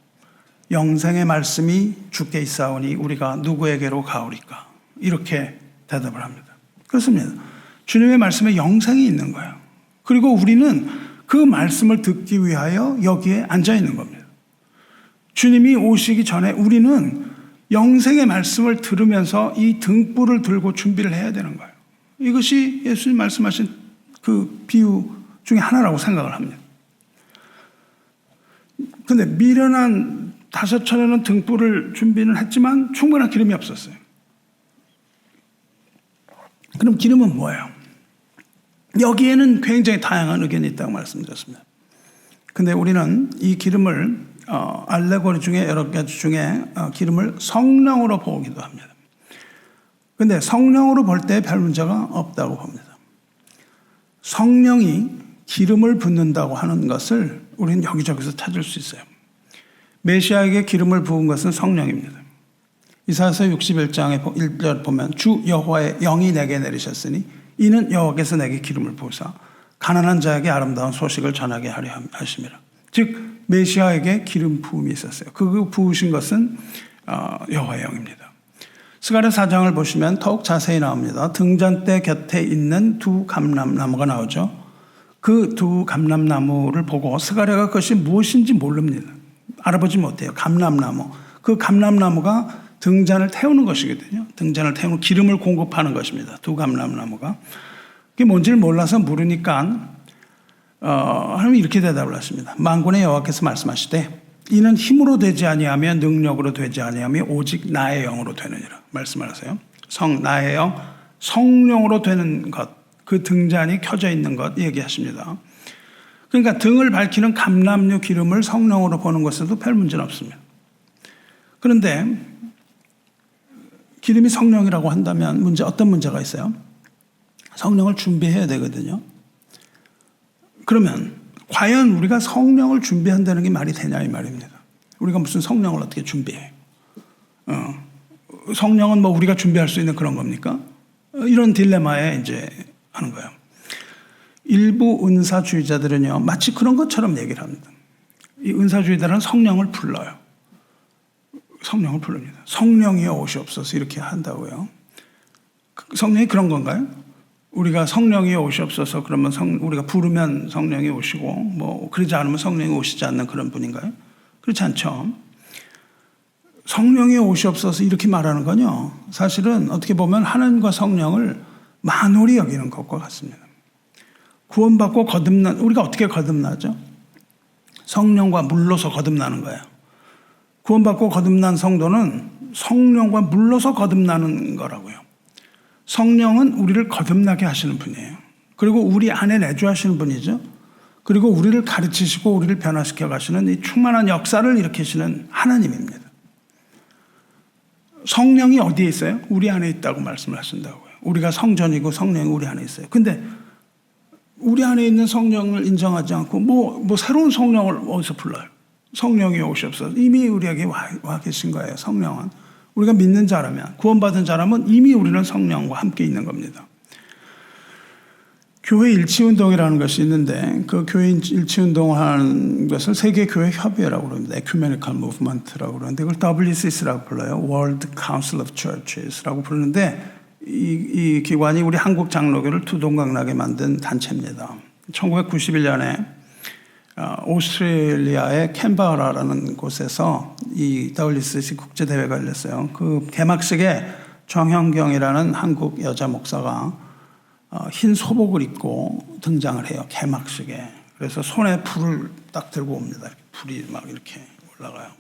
영생의 말씀이 주께 있사오니 우리가 누구에게로 가오리까? 이렇게 대답을 합니다. 그렇습니다. 주님의 말씀에 영생이 있는 거예요. 그리고 우리는 그 말씀을 듣기 위하여 여기에 앉아 있는 겁니다. 주님이 오시기 전에 우리는 영생의 말씀을 들으면서 이 등불을 들고 준비를 해야 되는 거예요. 이것이 예수님 말씀하신 그 비유 중에 하나라고 생각을 합니다. 근데 미련한 5천여는 등불을 준비는 했지만 충분한 기름이 없었어요. 그럼 기름은 뭐예요? 여기에는 굉장히 다양한 의견이 있다고 말씀드렸습니다. 근데 우리는 이 기름을 알레고리 중에 여러 가지 중에 기름을 성령으로 보기도 합니다. 근데 성령으로 볼 때 별 문제가 없다고 봅니다. 성령이 기름을 붓는다고 하는 것을 우리는 여기저기서 찾을 수 있어요. 메시아에게 기름을 부은 것은 성령입니다. 이사야서 61장에 1절 보면 주 여호와의 영이 내게 내리셨으니 이는 여호와께서 내게 기름을 부으사 가난한 자에게 아름다운 소식을 전하게 하려 하심이라. 즉 메시아에게 기름 부음이 있었어요. 그 부으신 것은 여호와의 영입니다. 스가랴 4장을 보시면 더욱 자세히 나옵니다. 등잔대 곁에 있는 두 감람나무가 나오죠. 그 두 감람나무를 보고 스가랴가 그것이 무엇인지 모릅니다. 알아보지 못해요. 감람나무. 그 감람나무가 등잔을 태우는 것이거든요. 등잔을 태우는 기름을 공급하는 것입니다. 두 감람나무가. 그게 뭔지를 몰라서 물으니까 하나님이 이렇게 대답을 하십니다. 만군의 여호와께서 말씀하시되 이는 힘으로 되지 아니하며 능력으로 되지 아니하며 오직 나의 영으로 되느니라 말씀을 하세요. 나의 영, 성령으로 되는 것, 그 등잔이 켜져 있는 것 얘기하십니다. 그러니까 등을 밝히는 감람류 기름을 성령으로 보는 것에도 별 문제는 없습니다. 그런데 기름이 성령이라고 한다면 어떤 문제가 있어요? 성령을 준비해야 되거든요. 그러면 과연 우리가 성령을 준비한다는 게 말이 되냐 이 말입니다. 우리가 무슨 성령을 어떻게 준비해요? 성령은 뭐 우리가 준비할 수 있는 그런 겁니까? 이런 딜레마에 이제 하는 거예요. 일부 은사주의자들은요, 마치 그런 것처럼 얘기를 합니다. 이 은사주의자들은 성령을 불러요. 성령을 부릅니다. 성령이여 오시옵소서 이렇게 한다고요. 성령이 그런 건가요? 우리가 성령이 오시옵소서 그러면 우리가 부르면 성령이 오시고 뭐 그러지 않으면 성령이 오시지 않는 그런 분인가요? 그렇지 않죠. 성령이 오시옵소서 이렇게 말하는 건요, 사실은 어떻게 보면 하나님과 성령을 만홀히 여기는 것과 같습니다. 구원받고 우리가 어떻게 거듭나죠? 성령과 물로서 거듭나는 거예요. 구원받고 거듭난 성도는 성령과 물로서 거듭나는 거라고요. 성령은 우리를 거듭나게 하시는 분이에요. 그리고 우리 안에 내주하시는 분이죠. 그리고 우리를 가르치시고 우리를 변화시켜 가시는 이 충만한 역사를 일으키시는 하나님입니다. 성령이 어디에 있어요? 우리 안에 있다고 말씀을 하신다고요. 우리가 성전이고 성령이 우리 안에 있어요. 근데 우리 안에 있는 성령을 인정하지 않고 뭐 새로운 성령을 어디서 불러요? 성령이 오시옵소서. 이미 우리에게 와 계신 거예요. 성령은. 우리가 믿는 자라면, 구원받은 자라면 이미 우리는 성령과 함께 있는 겁니다. 교회 일치운동이라는 것이 있는데 그 교회 일치운동을 하는 것을 세계교회협의회라고 그럽니다. Ecumenical Movement라고 그러는데 그걸 WCC라고 불러요. World Council of Churches라고 부르는데 이 기관이 우리 한국 장로교를 두동강나게 만든 단체입니다. 1991년에 오스트레일리아의 캔버라라는 곳에서 이 WCC 국제대회가 열렸어요. 그 개막식에 정형경이라는 한국 여자 목사가 흰 소복을 입고 등장을 해요. 개막식에. 그래서 손에 불을 딱 들고 옵니다. 불이 막 이렇게 올라가요.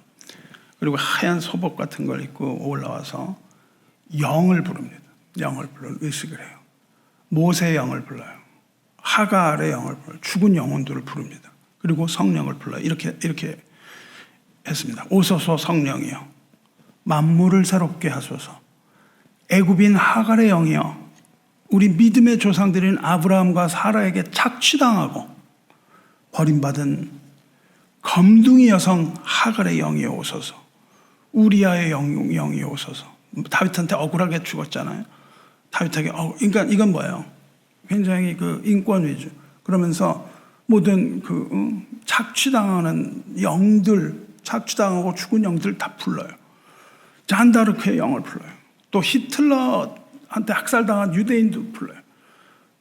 그리고 하얀 소복 같은 걸 입고 올라와서 영을 부릅니다. 영을 불러 의식을 해요. 모세의 영을 불러요. 하갈의 영을 불러요. 죽은 영혼들을 부릅니다. 그리고 성령을 불러요. 이렇게 했습니다. 오소서 성령이여 만물을 새롭게 하소서. 애굽인 하갈의 영이여 우리 믿음의 조상들인 아브라함과 사라에게 착취당하고 버림받은 검둥이 여성 하갈의 영이 오소서. 우리아의 영이 오소서. 다윗한테 억울하게 죽었잖아요. 다윗에게 그러니까 이건 뭐예요? 굉장히 그 인권 위주. 그러면서 모든 착취당하는 영들, 착취당하고 죽은 영들 다 불러요. 잔다르크의 영을 불러요. 또 히틀러한테 학살당한 유대인도 불러요.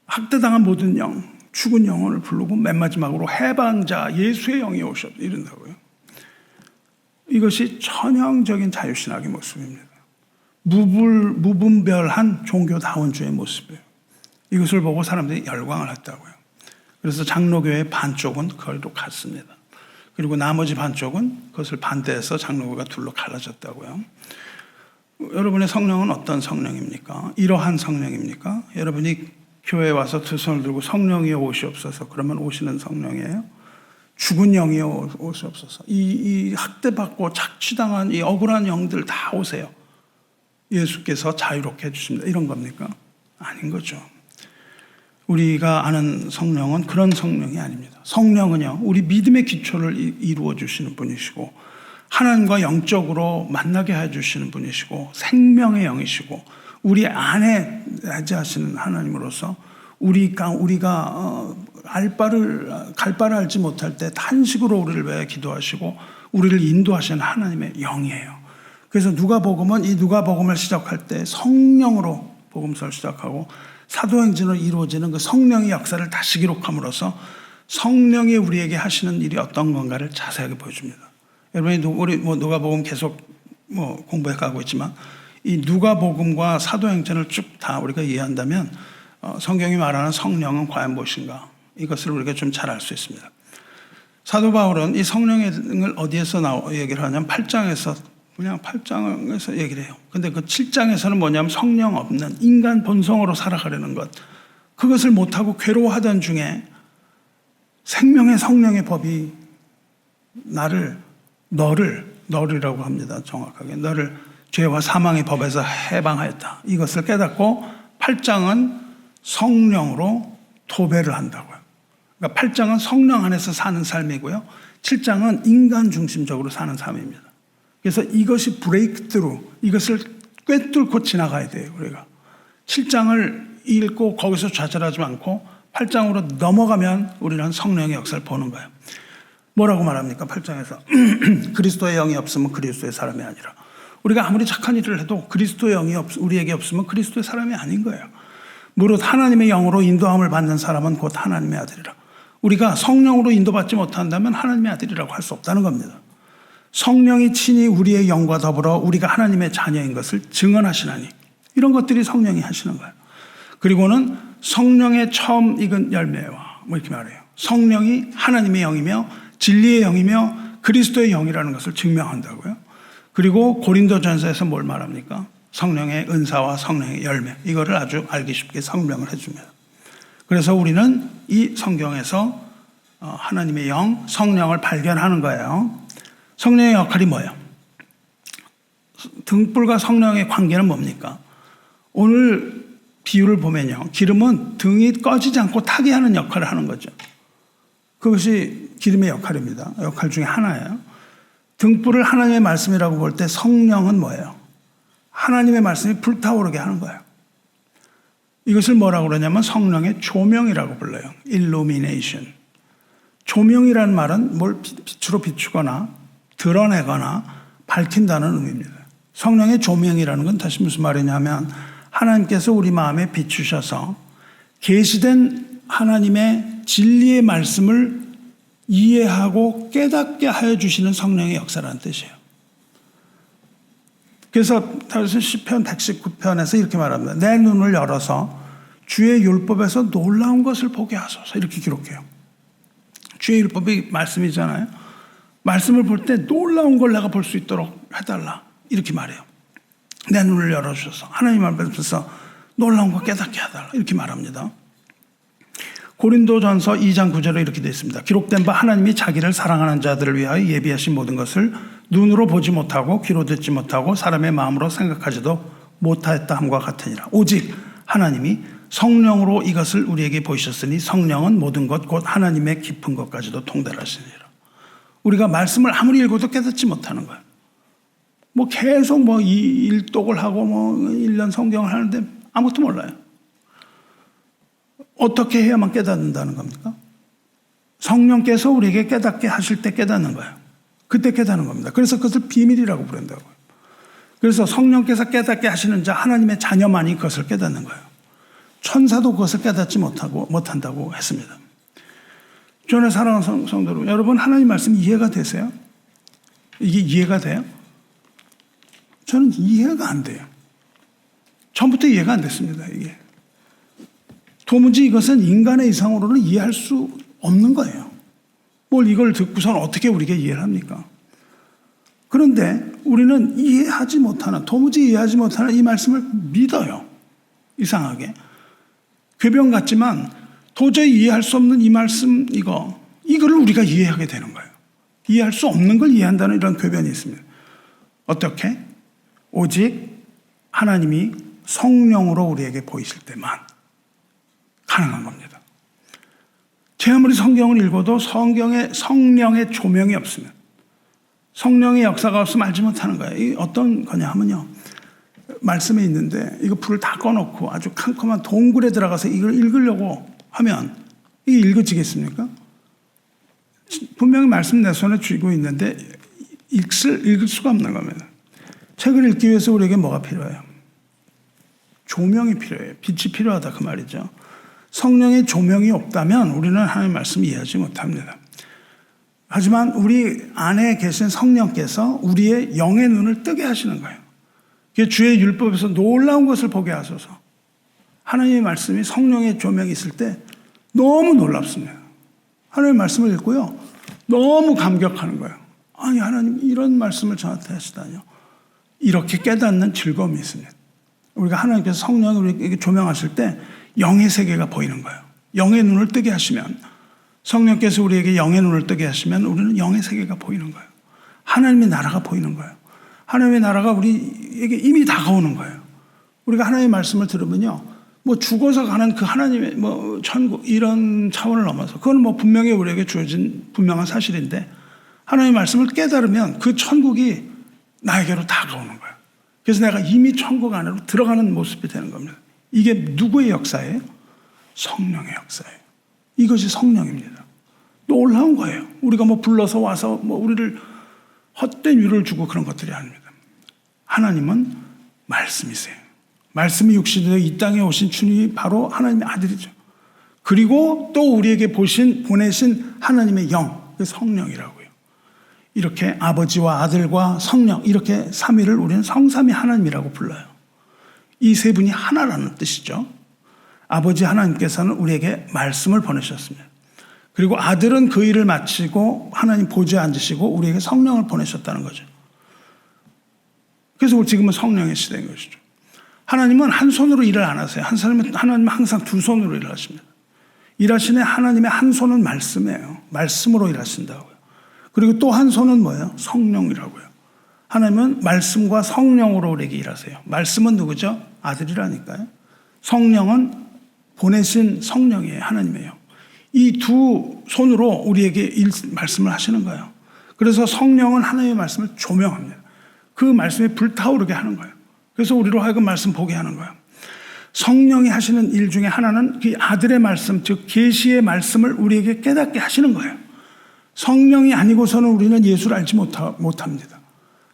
학대당한 모든 영, 죽은 영혼을 부르고 맨 마지막으로 해방자 예수의 영이 오셨 이런다고요. 이것이 천형적인 자유신학의 모습입니다. 무분별한 종교다원주의 모습이에요. 이것을 보고 사람들이 열광을 했다고요. 그래서 장로교의 반쪽은 그걸로 갔습니다. 그리고 나머지 반쪽은 그것을 반대해서 장로교가 둘로 갈라졌다고요. 여러분의 성령은 어떤 성령입니까? 이러한 성령입니까? 여러분이 교회에 와서 두 손을 들고 성령이여 오시옵소서 그러면 오시는 성령이에요? 죽은 영이여 오시옵소서. 이 학대받고 착취당한 이 억울한 영들 다 오세요. 예수께서 자유롭게 해주십니다. 이런 겁니까? 아닌 거죠. 우리가 아는 성령은 그런 성령이 아닙니다. 성령은요, 우리 믿음의 기초를 이루어 주시는 분이시고 하나님과 영적으로 만나게 해주시는 분이시고 생명의 영이시고 우리 안에 내재하시는 하나님으로서 우리가 갈 바를 알지 못할 때 탄식으로 우리를 위해 기도하시고 우리를 인도하시는 하나님의 영이에요. 그래서 누가복음은 이 누가복음을 시작할 때 성령으로 복음서를 시작하고 사도행전으로 이루어지는 그 성령의 역사를 다시 기록함으로써 성령이 우리에게 하시는 일이 어떤 건가를 자세하게 보여줍니다. 여러분이 우리 누가복음 계속 공부해 가고 있지만 이 누가복음과 사도행전을 쭉 다 우리가 이해한다면 성경이 말하는 성령은 과연 무엇인가 이것을 우리가 좀 잘 알 수 있습니다. 사도 바울은 이 성령을 어디에서 얘기를 하냐면 8장에서 그냥 8장에서 얘기를 해요. 근데 그 7장에서는 뭐냐면 성령 없는 인간 본성으로 살아가려는 것 그것을 못하고 괴로워하던 중에 생명의 성령의 법이 너를이라고 합니다. 정확하게 너를 죄와 사망의 법에서 해방하였다. 이것을 깨닫고 8장은 성령으로 도배를 한다고요. 그러니까 8장은 성령 안에서 사는 삶이고요. 7장은 인간 중심적으로 사는 삶입니다. 그래서 이것이 브레이크트루, 이것을 꿰뚫고 지나가야 돼요. 우리가 7장을 읽고 거기서 좌절하지 않고 8장으로 넘어가면 우리는 성령의 역사를 보는 거예요. 뭐라고 말합니까? 8장에서 그리스도의 영이 없으면 그리스도의 사람이 아니라 우리가 아무리 착한 일을 해도 그리스도의 영이 우리에게 없으면 그리스도의 사람이 아닌 거예요. 무릇 하나님의 영으로 인도함을 받는 사람은 곧 하나님의 아들이라. 우리가 성령으로 인도받지 못한다면 하나님의 아들이라고 할 수 없다는 겁니다. 성령이 친히 우리의 영과 더불어 우리가 하나님의 자녀인 것을 증언하시나니 이런 것들이 성령이 하시는 거예요. 그리고는 성령의 처음 익은 열매와 이렇게 말해요. 성령이 하나님의 영이며 진리의 영이며 그리스도의 영이라는 것을 증명한다고요. 그리고 고린도전서에서 뭘 말합니까? 성령의 은사와 성령의 열매 이거를 아주 알기 쉽게 설명을 해줍니다. 그래서 우리는 이 성경에서 하나님의 영, 성령을 발견하는 거예요. 성령의 역할이 뭐예요? 등불과 성령의 관계는 뭡니까? 오늘 비유를 보면요. 기름은 등이 꺼지지 않고 타게 하는 역할을 하는 거죠. 그것이 기름의 역할입니다. 역할 중에 하나예요. 등불을 하나님의 말씀이라고 볼 때 성령은 뭐예요? 하나님의 말씀이 불타오르게 하는 거예요. 이것을 뭐라고 그러냐면 성령의 조명이라고 불러요. illumination. 조명이라는 말은 뭘 빛으로 비추거나 드러내거나 밝힌다는 의미입니다. 성령의 조명이라는 건 다시 무슨 말이냐면 하나님께서 우리 마음에 비추셔서 계시된 하나님의 진리의 말씀을 이해하고 깨닫게 하여 주시는 성령의 역사라는 뜻이에요. 그래서 시편 119편에서 이렇게 말합니다. 내 눈을 열어서 주의 율법에서 놀라운 것을 보게 하소서 이렇게 기록해요. 주의 율법이 말씀이잖아요. 말씀을 볼 때 놀라운 걸 내가 볼 수 있도록 해달라 이렇게 말해요. 내 눈을 열어주셔서 하나님 앞에서 놀라운 거 깨닫게 해달라 이렇게 말합니다. 고린도전서 2장 9절에 이렇게 되어 있습니다. 기록된 바 하나님이 자기를 사랑하는 자들을 위하여 예비하신 모든 것을 눈으로 보지 못하고 귀로 듣지 못하고 사람의 마음으로 생각하지도 못하였다 함과 같으니라. 오직 하나님이 성령으로 이것을 우리에게 보이셨으니 성령은 모든 것 곧 하나님의 깊은 것까지도 통달하시니라. 우리가 말씀을 아무리 읽어도 깨닫지 못하는 거예요. 계속 일독을 하고 1년 성경을 하는데 아무것도 몰라요. 어떻게 해야만 깨닫는다는 겁니까? 성령께서 우리에게 깨닫게 하실 때 깨닫는 거예요. 그때 깨닫는 겁니다. 그래서 그것을 비밀이라고 부른다고요. 그래서 성령께서 깨닫게 하시는 자 하나님의 자녀만이 그것을 깨닫는 거예요. 천사도 그것을 깨닫지 못한다고 했습니다. 저는 사랑하는 성도 여러분, 하나님 말씀 이해가 되세요? 이게 이해가 돼요? 저는 이해가 안 돼요. 처음부터 이해가 안 됐습니다. 이게 도무지 이것은 인간의 이상으로는 이해할 수 없는 거예요. 이걸 듣고선 어떻게 우리가 이해를 합니까? 그런데 우리는 도무지 이해하지 못하는 이 말씀을 믿어요. 이상하게. 궤변 같지만 도저히 이해할 수 없는 이 말씀 이거를 우리가 이해하게 되는 거예요. 이해할 수 없는 걸 이해한다는 이런 궤변이 있습니다. 어떻게? 오직 하나님이 성령으로 우리에게 보이실 때만 가능한 겁니다. 제 아무리 성경을 읽어도 성경에 성령의 조명이 없으면 성령의 역사가 없으면 알지 못하는 거예요. 이 어떤 거냐 하면요. 말씀에 있는데 이거 불을 다 꺼놓고 아주 캄캄한 동굴에 들어가서 이걸 읽으려고 하면 이게 읽어지겠습니까? 분명히 말씀 내 손에 쥐고 있는데 읽을 수가 없는 겁니다. 책을 읽기 위해서 우리에게 뭐가 필요해요? 조명이 필요해요. 빛이 필요하다 그 말이죠. 성령의 조명이 없다면 우리는 하나님의 말씀을 이해하지 못합니다. 하지만 우리 안에 계신 성령께서 우리의 영의 눈을 뜨게 하시는 거예요. 주의 율법에서 놀라운 것을 보게 하소서. 하나님의 말씀이 성령의 조명이 있을 때 너무 놀랍습니다. 하나님의 말씀을 읽고요. 너무 감격하는 거예요. 아니 하나님 이런 말씀을 저한테 하시다니요. 이렇게 깨닫는 즐거움이 있습니다. 우리가 하나님께서 성령을 우리에게 조명하실 때 영의 세계가 보이는 거예요. 영의 눈을 뜨게 하시면 성령께서 우리에게 영의 눈을 뜨게 하시면 우리는 영의 세계가 보이는 거예요. 하나님의 나라가 보이는 거예요. 하나님의 나라가 우리에게 이미 다가오는 거예요. 우리가 하나님의 말씀을 들으면요. 뭐 죽어서 가는 그 하나님의 뭐 천국 이런 차원을 넘어서 그건 뭐 분명히 우리에게 주어진 분명한 사실인데 하나님의 말씀을 깨달으면 그 천국이 나에게로 다가오는 거예요. 그래서 내가 이미 천국 안으로 들어가는 모습이 되는 겁니다. 이게 누구의 역사예요? 성령의 역사예요. 이것이 성령입니다. 놀라운 거예요. 우리가 뭐 불러서 와서 뭐 우리를 헛된 위로를 주고 그런 것들이 아닙니다. 하나님은 말씀이세요. 말씀이 육신이 되어 이 땅에 오신 주님이 바로 하나님의 아들이죠. 그리고 또 우리에게 보내신 하나님의 영, 그 성령이라고요. 이렇게 아버지와 아들과 성령 이렇게 삼위를 우리는 성삼위 하나님이라고 불러요. 이 세 분이 하나라는 뜻이죠. 아버지 하나님께서는 우리에게 말씀을 보내셨습니다. 그리고 아들은 그 일을 마치고 하나님 보좌에 앉으시고 우리에게 성령을 보내셨다는 거죠. 그래서 지금은 성령의 시대인 것이죠. 하나님은 한 손으로 일을 안 하세요. 하나님은 항상 두 손으로 일을 하십니다. 일하시는 하나님의 한 손은 말씀이에요. 말씀으로 일하신다고요. 그리고 또 한 손은 뭐예요? 성령이라고요. 하나님은 말씀과 성령으로 우리에게 일하세요. 말씀은 누구죠? 아들이라니까요. 성령은 보내신 성령이에요. 하나님이에요. 이 두 손으로 우리에게 말씀을 하시는 거예요. 그래서 성령은 하나님의 말씀을 조명합니다. 그 말씀이 불타오르게 하는 거예요. 그래서 우리로 하여금 말씀 보게 하는 거예요. 성령이 하시는 일 중에 하나는 그 아들의 말씀, 즉 계시의 말씀을 우리에게 깨닫게 하시는 거예요. 성령이 아니고서는 우리는 예수를 알지 못합니다.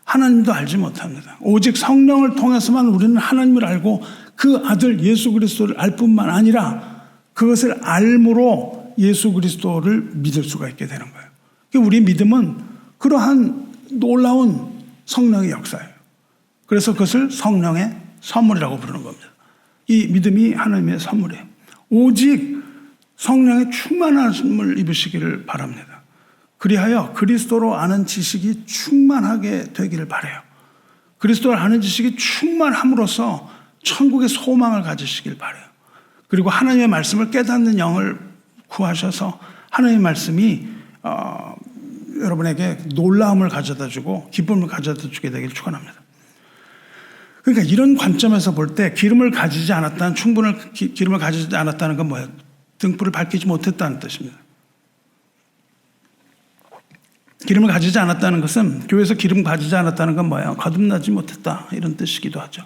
하나님도 알지 못합니다. 오직 성령을 통해서만 우리는 하나님을 알고 그 아들 예수 그리스도를 알 뿐만 아니라 그것을 알므로 예수 그리스도를 믿을 수가 있게 되는 거예요. 우리 믿음은 그러한 놀라운 성령의 역사예요. 그래서 그것을 성령의 선물이라고 부르는 겁니다. 이 믿음이 하나님의 선물이에요. 오직 성령의 충만함을 입으시기를 바랍니다. 그리하여 그리스도로 아는 지식이 충만하게 되기를 바라요. 그리스도를 아는 지식이 충만함으로써 천국의 소망을 가지시길 바라요. 그리고 하나님의 말씀을 깨닫는 영을 구하셔서 하나님의 말씀이 여러분에게 놀라움을 가져다주고 기쁨을 가져다주게 되길 축원합니다. 그러니까 이런 관점에서 볼 때 기름을 가지지 않았다는 기름을 가지지 않았다는 건 뭐예요? 등불을 밝히지 못했다는 뜻입니다. 기름을 가지지 않았다는 것은 교회에서 기름 가지지 않았다는 건 뭐예요? 거듭나지 못했다 이런 뜻이기도 하죠.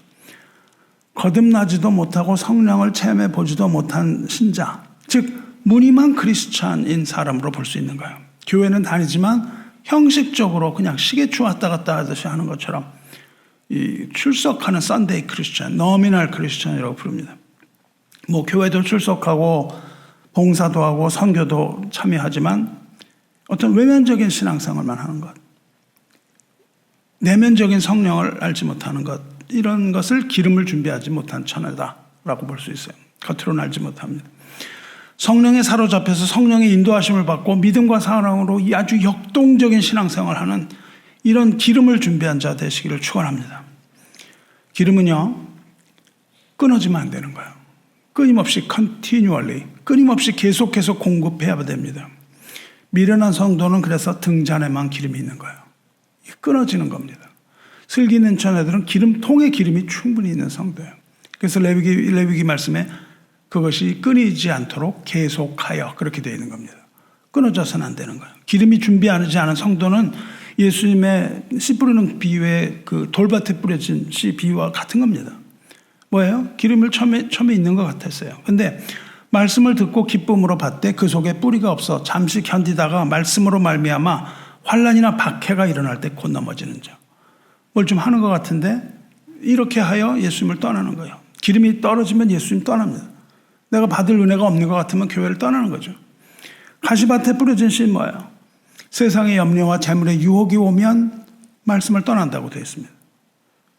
거듭나지도 못하고 성령을 체험해 보지도 못한 신자, 즉 무늬만 크리스찬인 사람으로 볼 수 있는 거예요. 교회는 다니지만 형식적으로 그냥 시계추 왔다 갔다 하듯이 하는 것처럼 이 출석하는 썬데이 크리스찬, 너미널 크리스찬이라고 부릅니다. 뭐 교회도 출석하고 봉사도 하고 선교도 참여하지만 어떤 외면적인 신앙생활만 하는 것, 내면적인 성령을 알지 못하는 것, 이런 것을 기름을 준비하지 못한 처녀다라고 볼 수 있어요. 겉으로는 알지 못합니다. 성령에 사로잡혀서 성령의 인도하심을 받고 믿음과 사랑으로 이 아주 역동적인 신앙생활을 하는 이런 기름을 준비한 자 되시기를 축원합니다. 기름은요, 끊어지면 안 되는 거예요. 끊임없이 continually, 끊임없이 계속해서 공급해야 됩니다. 미련한 성도는 그래서 등잔에만 기름이 있는 거예요. 끊어지는 겁니다. 슬기 있는 처녀들은 기름통에 기름이 충분히 있는 성도예요. 그래서 레위기 말씀에 그것이 끊이지 않도록 계속하여 그렇게 되어 있는 겁니다. 끊어져서는 안 되는 거예요. 기름이 준비하지 않은 성도는 예수님의 씨 뿌리는 비유의 그 돌밭에 뿌려진 씨 비유와 같은 겁니다. 뭐예요? 기름을 처음에 있는 것 같았어요. 근데 말씀을 듣고 기쁨으로 받되 그 속에 뿌리가 없어 잠시 견디다가 말씀으로 말미암아 환난이나 박해가 일어날 때 곧 넘어지는 자. 뭘 좀 하는 것 같은데 이렇게 하여 예수님을 떠나는 거예요. 기름이 떨어지면 예수님 떠납니다. 내가 받을 은혜가 없는 것 같으면 교회를 떠나는 거죠. 가시밭에 뿌려진 씨는 뭐예요? 세상의 염려와 재물의 유혹이 오면 말씀을 떠난다고 되어 있습니다.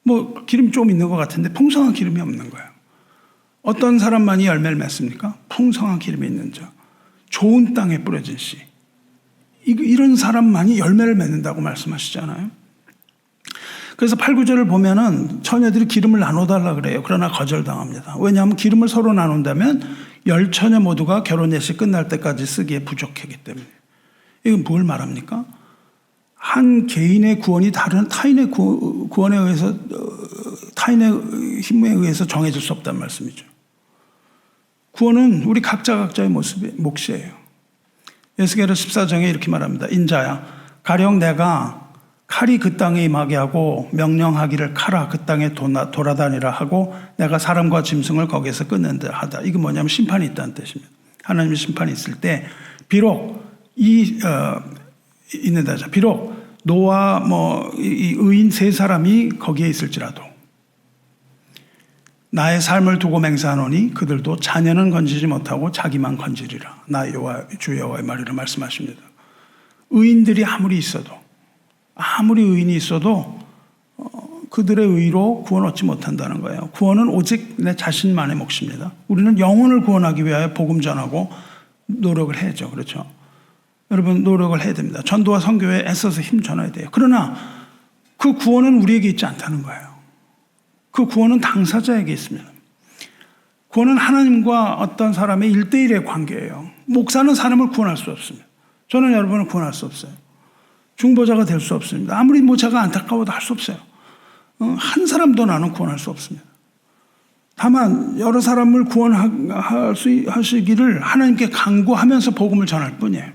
뭐 기름이 좀 있는 것 같은데 풍성한 기름이 없는 거예요. 어떤 사람만이 열매를 맺습니까? 풍성한 기름이 있는 자. 좋은 땅에 뿌려진 씨. 이런 사람만이 열매를 맺는다고 말씀하시잖아요. 그래서 8, 9절을 보면은 처녀들이 기름을 나눠달라 그래요. 그러나 거절당합니다. 왜냐하면 기름을 서로 나눈다면 10처녀 모두가 결혼 예식 끝날 때까지 쓰기에 부족하기 때문에. 이건 뭘 말합니까? 한 개인의 구원이 다른 타인의 구원에 의해서, 타인의 힘에 의해서 정해질 수 없다는 말씀이죠. 구원은 우리 각자의 몫이에요. 에스겔 14장에 이렇게 말합니다. 인자야, 가령 내가 칼이 그 땅에 임하게 하고 명령하기를 칼아 그 땅에 돌아다니라 하고 내가 사람과 짐승을 거기에서 끊는다 하다. 이게 뭐냐면 심판이 있다는 뜻입니다. 하나님의 심판이 있을 때 비록 비록 노아 이 의인 세 사람이 거기에 있을지라도 나의 삶을 두고 맹세하노니 그들도 자녀는 건지지 못하고 자기만 건지리라. 나 주 여호와의 말이라 말씀하십니다. 의인들이 아무리 의인이 있어도 그들의 의로 구원 얻지 못한다는 거예요. 구원은 오직 내 자신만의 몫입니다. 우리는 영혼을 구원하기 위하여 복음 전하고 노력을 해야죠. 그렇죠? 여러분 노력을 해야 됩니다. 전도와 선교에 애써서 힘 전해야 돼요. 그러나 그 구원은 우리에게 있지 않다는 거예요. 그 구원은 당사자에게 있습니다. 구원은 하나님과 어떤 사람의 1대1의 관계예요. 목사는 사람을 구원할 수 없습니다. 저는 여러분을 구원할 수 없어요. 중보자가 될 수 없습니다. 아무리 제가 안타까워도 할 수 없어요. 한 사람도 나는 구원할 수 없습니다. 다만 여러 사람을 구원하시기를 하나님께 간구하면서 복음을 전할 뿐이에요.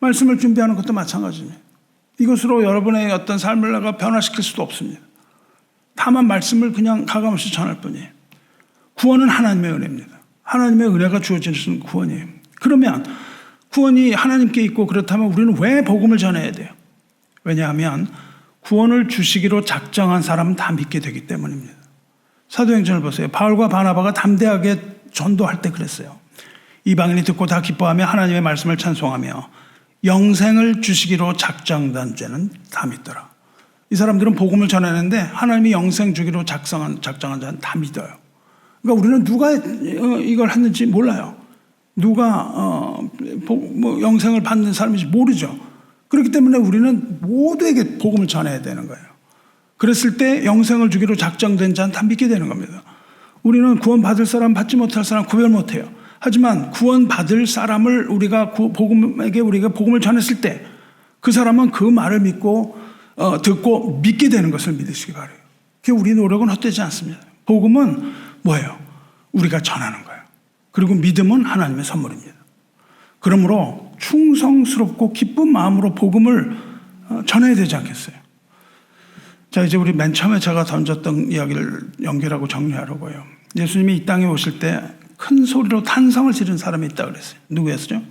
말씀을 준비하는 것도 마찬가지입니다. 이것으로 여러분의 어떤 삶을 내가 변화시킬 수도 없습니다. 다만 말씀을 그냥 가감없이 전할 뿐이에요. 구원은 하나님의 은혜입니다. 하나님의 은혜가 주어지는 구원이에요. 그러면 구원이 하나님께 있고 그렇다면 우리는 왜 복음을 전해야 돼요? 왜냐하면 구원을 주시기로 작정한 사람은 다 믿게 되기 때문입니다. 사도행전을 보세요. 바울과 바나바가 담대하게 전도할 때 그랬어요. 이방인이 듣고 다 기뻐하며 하나님의 말씀을 찬송하며 영생을 주시기로 작정한 자는 다 믿더라. 이 사람들은 복음을 전하는데 하나님이 영생 주기로 작정한 자는 다 믿어요. 그러니까 우리는 누가 이걸 했는지 몰라요. 누가 영생을 받는 사람인지 모르죠. 그렇기 때문에 우리는 모두에게 복음을 전해야 되는 거예요. 그랬을 때 영생을 주기로 작정된 자는 다 믿게 되는 겁니다. 우리는 구원받을 사람 받지 못할 사람 구별 못해요. 하지만 구원받을 사람을 우리가 복음을 전했을 때 그 사람은 그 말을 믿고 듣고 믿게 되는 것을 믿으시기 바라요. 그 우리 노력은 헛되지 않습니다. 복음은 뭐예요? 우리가 전하는 거예요. 그리고 믿음은 하나님의 선물입니다. 그러므로 충성스럽고 기쁜 마음으로 복음을 전해야 되지 않겠어요? 자, 이제 우리 맨 처음에 제가 던졌던 이야기를 연결하고 정리하려고요. 예수님이 이 땅에 오실 때 큰 소리로 탄성을 지른 사람이 있다고 그랬어요. 누구였죠?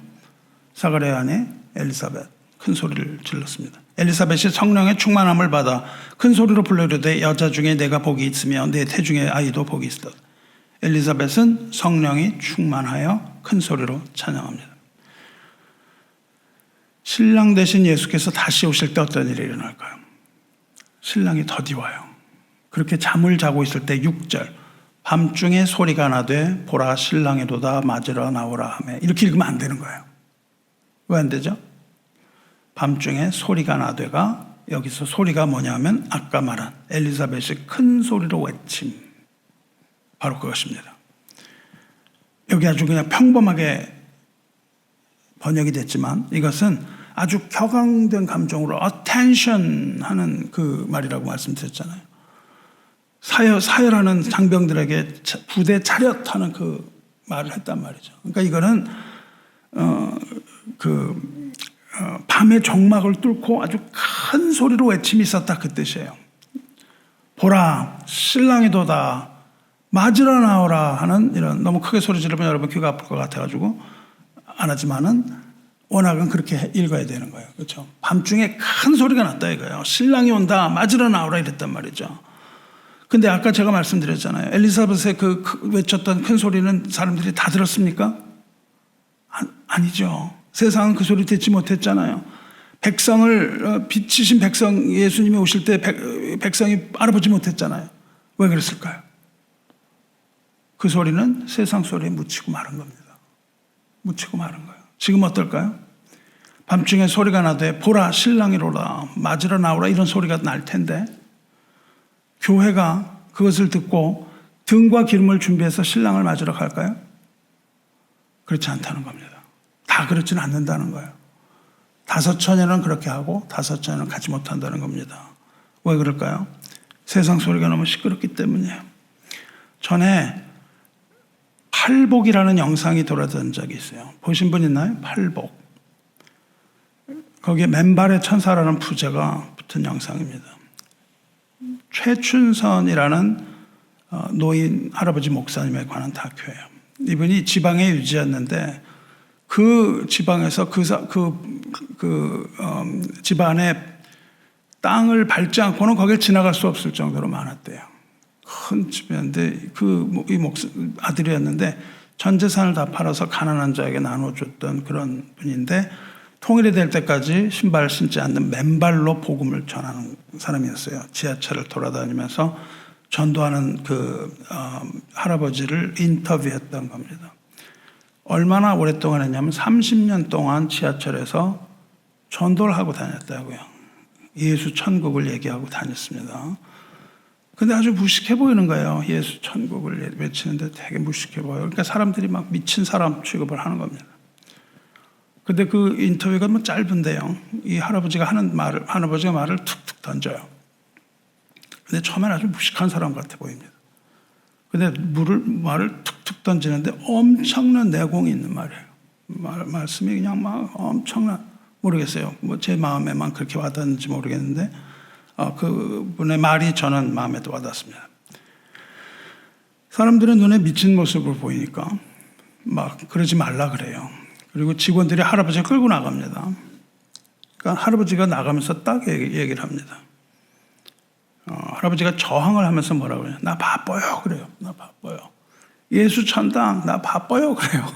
사가랴 아내 엘리사벳. 큰 소리를 질렀습니다. 엘리사벳이 성령의 충만함을 받아 큰 소리로 불러 이르되 여자 중에 내가 복이 있으며 내 태중의 아이도 복이 있으다. 엘리사벳은 성령이 충만하여 큰 소리로 찬양합니다. 신랑 되신 예수께서 다시 오실 때 어떤 일이 일어날까요? 신랑이 더디와요. 그렇게 잠을 자고 있을 때 6절 밤중에 소리가 나되 보라 신랑이로다 맞으러 나오라 하며 이렇게 읽으면 안 되는 거예요. 왜 안 되죠? 밤중에 소리가 나되가 여기서 소리가 뭐냐면 아까 말한 엘리사벳이 큰 소리로 외침 바로 그것입니다. 여기 아주 그냥 평범하게 번역이 됐지만 이것은 아주 격앙된 감정으로 attention 하는 그 말이라고 말씀드렸잖아요. 사열하는 장병들에게 부대 차렷하는 그 말을 했단 말이죠. 그러니까 이거는 밤의 정막을 뚫고 아주 큰 소리로 외침이 있었다, 그 뜻이에요. 보라, 신랑이 도다, 맞으러 나오라 하는, 이런, 너무 크게 소리 지르면 여러분 귀가 아플 것 같아가지고 안 하지만은 워낙은 그렇게 읽어야 되는 거예요. 그렇죠? 밤중에 큰 소리가 났다 이거예요. 신랑이 온다, 맞으러 나오라 이랬단 말이죠. 근데 아까 제가 말씀드렸잖아요. 엘리사벳의 외쳤던 큰 소리는 사람들이 다 들었습니까? 아니죠. 세상은 그 소리 듣지 못했잖아요. 백성을, 빛이신 백성, 예수님이 오실 때 백성이 알아보지 못했잖아요. 왜 그랬을까요? 그 소리는 세상 소리에 묻히고 마른 겁니다. 묻히고 마른 거예요. 지금 어떨까요? 밤중에 소리가 나되 보라, 신랑이로라, 맞으러 나오라, 이런 소리가 날 텐데 교회가 그것을 듣고 등과 기름을 준비해서 신랑을 맞으러 갈까요? 그렇지 않다는 겁니다. 다 그렇지는 않는다는 거예요. 5처녀는 그렇게 하고 5처녀는 가지 못한다는 겁니다. 왜 그럴까요? 세상 소리가 너무 시끄럽기 때문이에요. 전에 팔복이라는 영상이 돌아다닌 적이 있어요. 보신 분 있나요? 팔복. 거기에 맨발의 천사라는 부제가 붙은 영상입니다. 최춘선이라는 노인 할아버지 목사님에 관한 다큐예요. 이분이 지방에 유지였는데 그 지방에서 집안의 땅을 밟지 않고는 거길 지나갈 수 없을 정도로 많았대요. 큰 집이었는데 이 아들이었는데 전 재산을 다 팔아서 가난한 자에게 나눠줬던 그런 분인데 통일이 될 때까지 신발 신지 않는 맨발로 복음을 전하는 사람이었어요. 지하철을 돌아다니면서 전도하는 할아버지를 인터뷰했던 겁니다. 얼마나 오랫동안 했냐면 30년 동안 지하철에서 전도를 하고 다녔다고요. 예수 천국을 얘기하고 다녔습니다. 근데 아주 무식해 보이는 거예요. 예수 천국을 외치는데 되게 무식해 보여요. 그러니까 사람들이 막 미친 사람 취급을 하는 겁니다. 근데 그 인터뷰가 뭐 짧은데요. 이 할아버지가 말을 툭툭 던져요. 근데 처음엔 아주 무식한 사람 같아 보입니다. 근데 말을 툭툭 던지는데 엄청난 내공이 있는 말이에요. 말씀이 그냥 막 엄청난, 모르겠어요. 뭐 제 마음에만 그렇게 와닿는지 모르겠는데, 그분의 말이 저는 마음에도 와닿습니다. 사람들은 눈에 미친 모습을 보이니까 막 그러지 말라 그래요. 그리고 직원들이 할아버지를 끌고 나갑니다. 그러니까 할아버지가 나가면서 딱 얘기를 합니다. 할아버지가 저항을 하면서 뭐라고 그래요? 나 바빠요 그래요. 나 바빠요. 예수 천당 나 바빠요 그래요.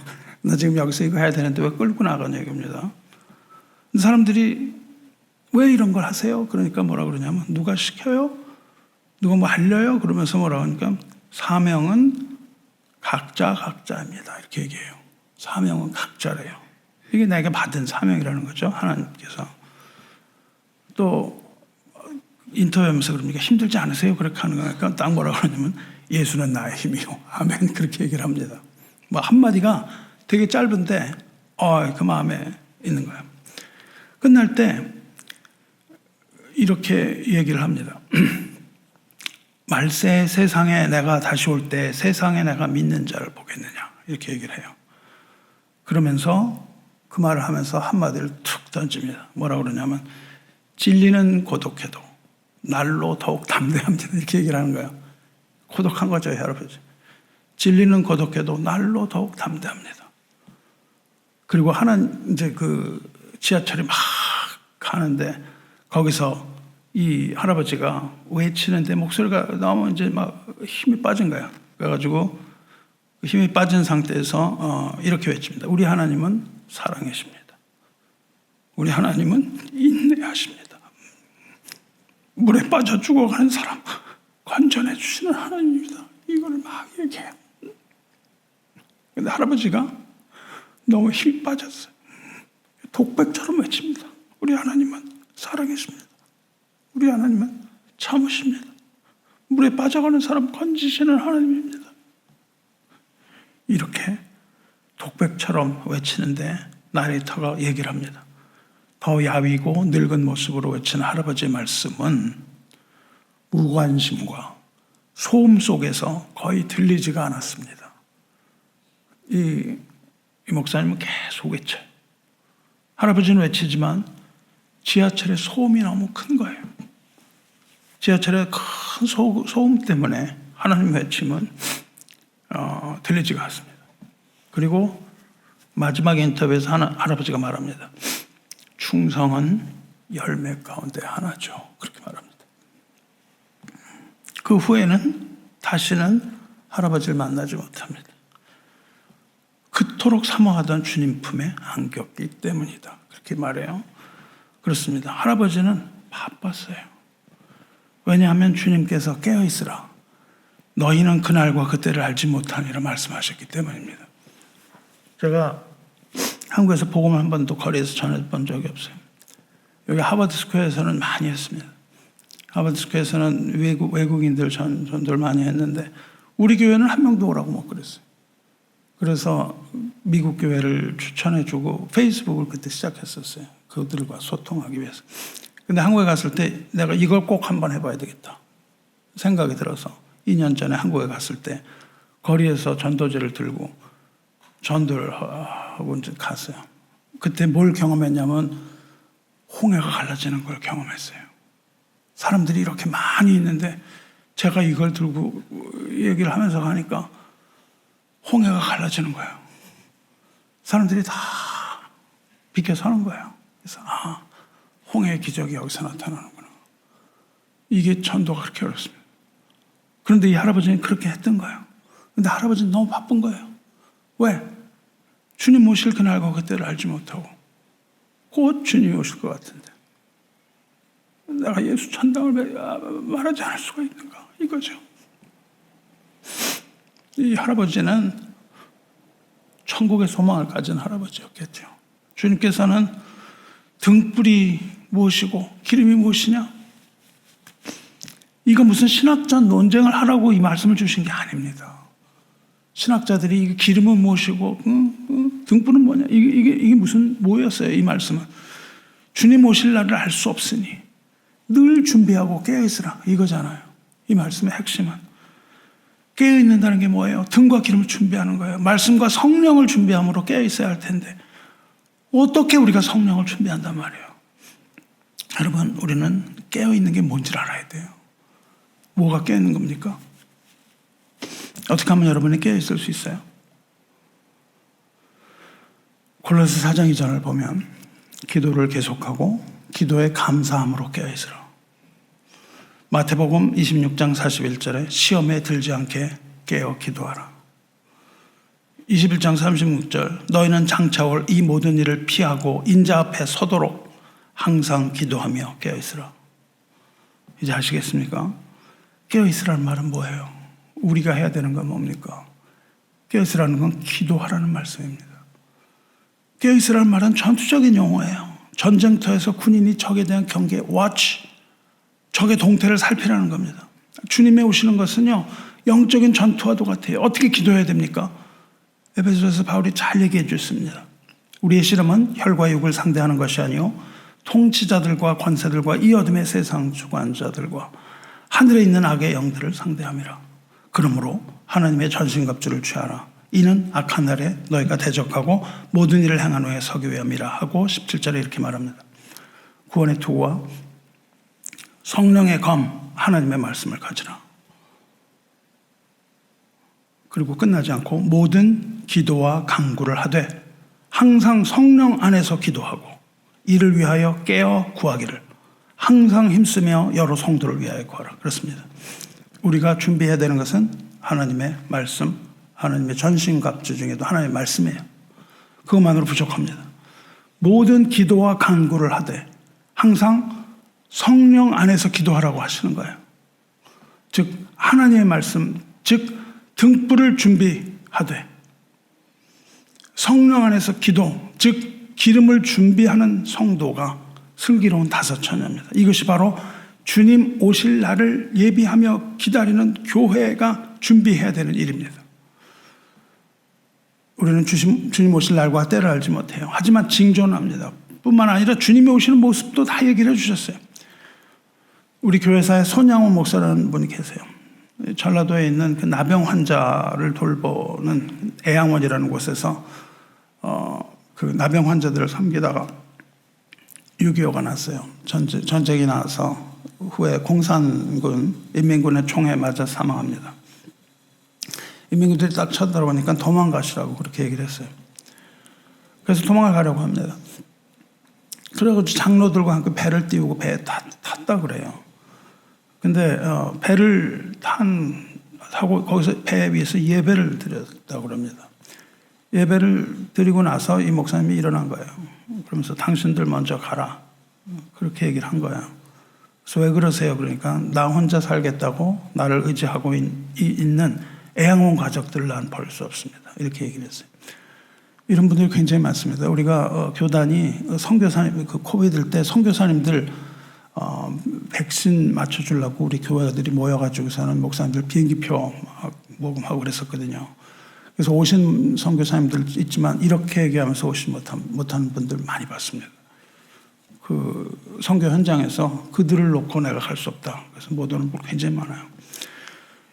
나 지금 여기서 이거 해야 되는데 왜 끌고 나가는 얘기입니다. 사람들이 왜 이런 걸 하세요? 그러니까 뭐라 그러냐면 누가 시켜요? 누가 뭐 알려요? 그러면서 뭐라 그러니까 사명은 각자입니다. 이렇게 얘기해요. 사명은 각자래요. 이게 내가 받은 사명이라는 거죠. 하나님께서. 또 인터뷰하면서 그럽니까? 힘들지 않으세요? 그렇게 하는 거니까 딱 뭐라 그러냐면 예수는 나의 힘이요. 아멘. 그렇게 얘기를 합니다. 뭐 한마디가 되게 짧은데 그 마음에 있는 거예요. 끝날 때 이렇게 얘기를 합니다. 말세 세상에 내가 다시 올 때 세상에 내가 믿는 자를 보겠느냐 이렇게 얘기를 해요. 그러면서 그 말을 하면서 한마디를 툭 던집니다. 뭐라고 그러냐면 진리는 고독해도 날로 더욱 담대합니다. 이렇게 얘기를 하는 거예요. 고독한 거죠, 할아버지. 진리는 고독해도 날로 더욱 담대합니다. 그리고 이제 그 지하철이 막 가는데 거기서 이 할아버지가 외치는데 목소리가 너무 이제 막 힘이 빠진 거예요. 그래가지고 힘이 빠진 상태에서 이렇게 외칩니다. 우리 하나님은 사랑이십니다. 우리 하나님은 인내하십니다. 물에 빠져 죽어가는 사람 건져내 주시는 하나님입니다. 이걸 막 얘기해요. 근데 할아버지가 너무 힘이 빠졌어요. 독백처럼 외칩니다. 우리 하나님은 사랑이십니다. 우리 하나님은 참으십니다. 물에 빠져가는 사람 건지시는 하나님입니다. 이렇게 독백처럼 외치는데 나레이터가 얘기를 합니다. 더 야위고 늙은 모습으로 외치는 할아버지의 말씀은 무관심과 소음 속에서 거의 들리지가 않았습니다. 이 목사님은 계속 외쳐요. 할아버지는 외치지만 지하철의 소음이 너무 큰 거예요. 지하철의 큰 소음 때문에 하나님 외침은 들리지가 않습니다. 그리고 마지막 인터뷰에서 할아버지가 말합니다. 충성은 열매 가운데 하나죠. 그렇게 말합니다. 그 후에는 다시는 할아버지를 만나지 못합니다. 그토록 사모하던 주님 품에 안겼기 때문이다. 그렇게 말해요. 그렇습니다. 할아버지는 바빴어요. 왜냐하면 주님께서 깨어있으라. 너희는 그날과 그때를 알지 못하니라 말씀하셨기 때문입니다. 제가 한국에서 복음을 한 번도 거리에서 전해본 적이 없어요. 여기 하버드 스퀘어에서는 많이 했습니다. 하버드 스퀘어에서는 외국인들 전도를 많이 했는데 우리 교회는 한 명도 오라고 못 그랬어요. 그래서 미국 교회를 추천해주고 페이스북을 그때 시작했었어요. 그들과 소통하기 위해서. 근데 한국에 갔을 때 내가 이걸 꼭 한번 해봐야 되겠다 생각이 들어서 2년 전에 한국에 갔을 때 거리에서 전도제를 들고 전도를 하고 이제 갔어요. 그때 뭘 경험했냐면 홍해가 갈라지는 걸 경험했어요. 사람들이 이렇게 많이 있는데 제가 이걸 들고 얘기를 하면서 가니까 홍해가 갈라지는 거예요. 사람들이 다 비켜서는 거예요. 그래서 홍해의 기적이 여기서 나타나는구나. 이게 전도가 그렇게 어렵습니다. 그런데 이 할아버지는 그렇게 했던 거예요. 그런데 할아버지는 너무 바쁜 거예요. 왜? 주님 오실 그날과 그때를 알지 못하고 곧 주님이 오실 것 같은데 내가 예수 천당을 말하지 않을 수가 있는가 이거죠. 이 할아버지는 천국의 소망을 가진 할아버지였겠죠. 주님께서는 등불이 무엇이고 기름이 무엇이냐? 이거 무슨 신학자 논쟁을 하라고 이 말씀을 주신 게 아닙니다. 신학자들이 기름은 무엇이고 등불은 뭐냐? 이게 무슨 뭐였어요? 이 말씀은 주님 오실 날을 알 수 없으니 늘 준비하고 깨어있으라 이거잖아요. 이 말씀의 핵심은 깨어있는다는 게 뭐예요? 등과 기름을 준비하는 거예요. 말씀과 성령을 준비함으로 깨어있어야 할 텐데 어떻게 우리가 성령을 준비한단 말이에요? 여러분 우리는 깨어있는 게 뭔지를 알아야 돼요. 뭐가 깨어있는 겁니까? 어떻게 하면 여러분이 깨어있을 수 있어요? 골로새 4장 2절을 보면 기도를 계속하고 기도에 감사함으로 깨어있으라. 마태복음 26장 41절에 시험에 들지 않게 깨어 기도하라. 21장 36절 너희는 장차 올 이 모든 일을 피하고 인자 앞에 서도록 항상 기도하며 깨어있으라. 이제 아시겠습니까? 깨어있으라는 말은 뭐예요? 우리가 해야 되는 건 뭡니까? 깨어있으라는 건 기도하라는 말씀입니다. 깨어있으라는 말은 전투적인 용어예요. 전쟁터에서 군인이 적에 대한 경계, watch, 적의 동태를 살피라는 겁니다. 주님이 오시는 것은요, 영적인 전투와도 같아요. 어떻게 기도해야 됩니까? 에베소서에서 바울이 잘 얘기해 주셨습니다. 우리의 씨름은 혈과 육을 상대하는 것이 아니요 통치자들과 권세들과 이 어둠의 세상 주관자들과 하늘에 있는 악의 영들을 상대함이라. 그러므로 하나님의 전신갑주를 취하라. 이는 악한 날에 너희가 대적하고 모든 일을 행한 후에 서기 위함이라 하고 17절에 이렇게 말합니다. 구원의 투구와 성령의 검 하나님의 말씀을 가지라. 그리고 끝나지 않고 모든 기도와 간구를 하되 항상 성령 안에서 기도하고 이를 위하여 깨어 구하기를 항상 힘쓰며 여러 성도를 위하여 구하라. 그렇습니다. 우리가 준비해야 되는 것은 하나님의 말씀, 하나님의 전신갑주 중에도 하나님의 말씀이에요. 그것만으로 부족합니다. 모든 기도와 간구를 하되 항상 성령 안에서 기도하라고 하시는 거예요. 즉 하나님의 말씀, 즉 등불을 준비하되 성령 안에서 기도, 즉 기름을 준비하는 성도가 슬기로운 5처녀입니다. 이것이 바로 주님 오실 날을 예비하며 기다리는 교회가 준비해야 되는 일입니다. 우리는 주님 오실 날과 때를 알지 못해요. 하지만 징조합니다. 뿐만 아니라 주님이 오시는 모습도 다 얘기를 해주셨어요. 우리 교회사에 손양원 목사라는 분이 계세요. 전라도에 있는 그 나병 환자를 돌보는 애양원이라는 곳에서 그 나병 환자들을 섬기다가 6.25가 났어요. 전쟁이 나서 후에 공산군, 인민군의 총에 맞아 사망합니다. 인민군들이 딱 쳐들어오니까 도망가시라고 그렇게 얘기를 했어요. 그래서 도망을 가려고 합니다. 그래가지고 장로들과 함께 배를 띄우고 배에 탔다 그래요. 근데 배를 타고 거기서 배 위에서 예배를 드렸다고 그럽니다. 예배를 드리고 나서 이 목사님이 일어난 거예요. 그러면서 당신들 먼저 가라. 그렇게 얘기를 한 거예요. 그래서 왜 그러세요? 그러니까 나 혼자 살겠다고 나를 의지하고 있는 애양원 가족들을 난 볼 수 없습니다. 이렇게 얘기를 했어요. 이런 분들이 굉장히 많습니다. 우리가 교단이 선교사님, 그 코비드 때 선교사님들 백신 맞춰주려고 우리 교회들이 모여가지고서는 목사님들 비행기표 모금하고 그랬었거든요. 그래서 오신 선교사님들 있지만 이렇게 얘기하면서 오지 못하는 분들 많이 봤습니다. 그 선교 현장에서 그들을 놓고 내가 갈 수 없다. 그래서 못 오는 분 굉장히 많아요.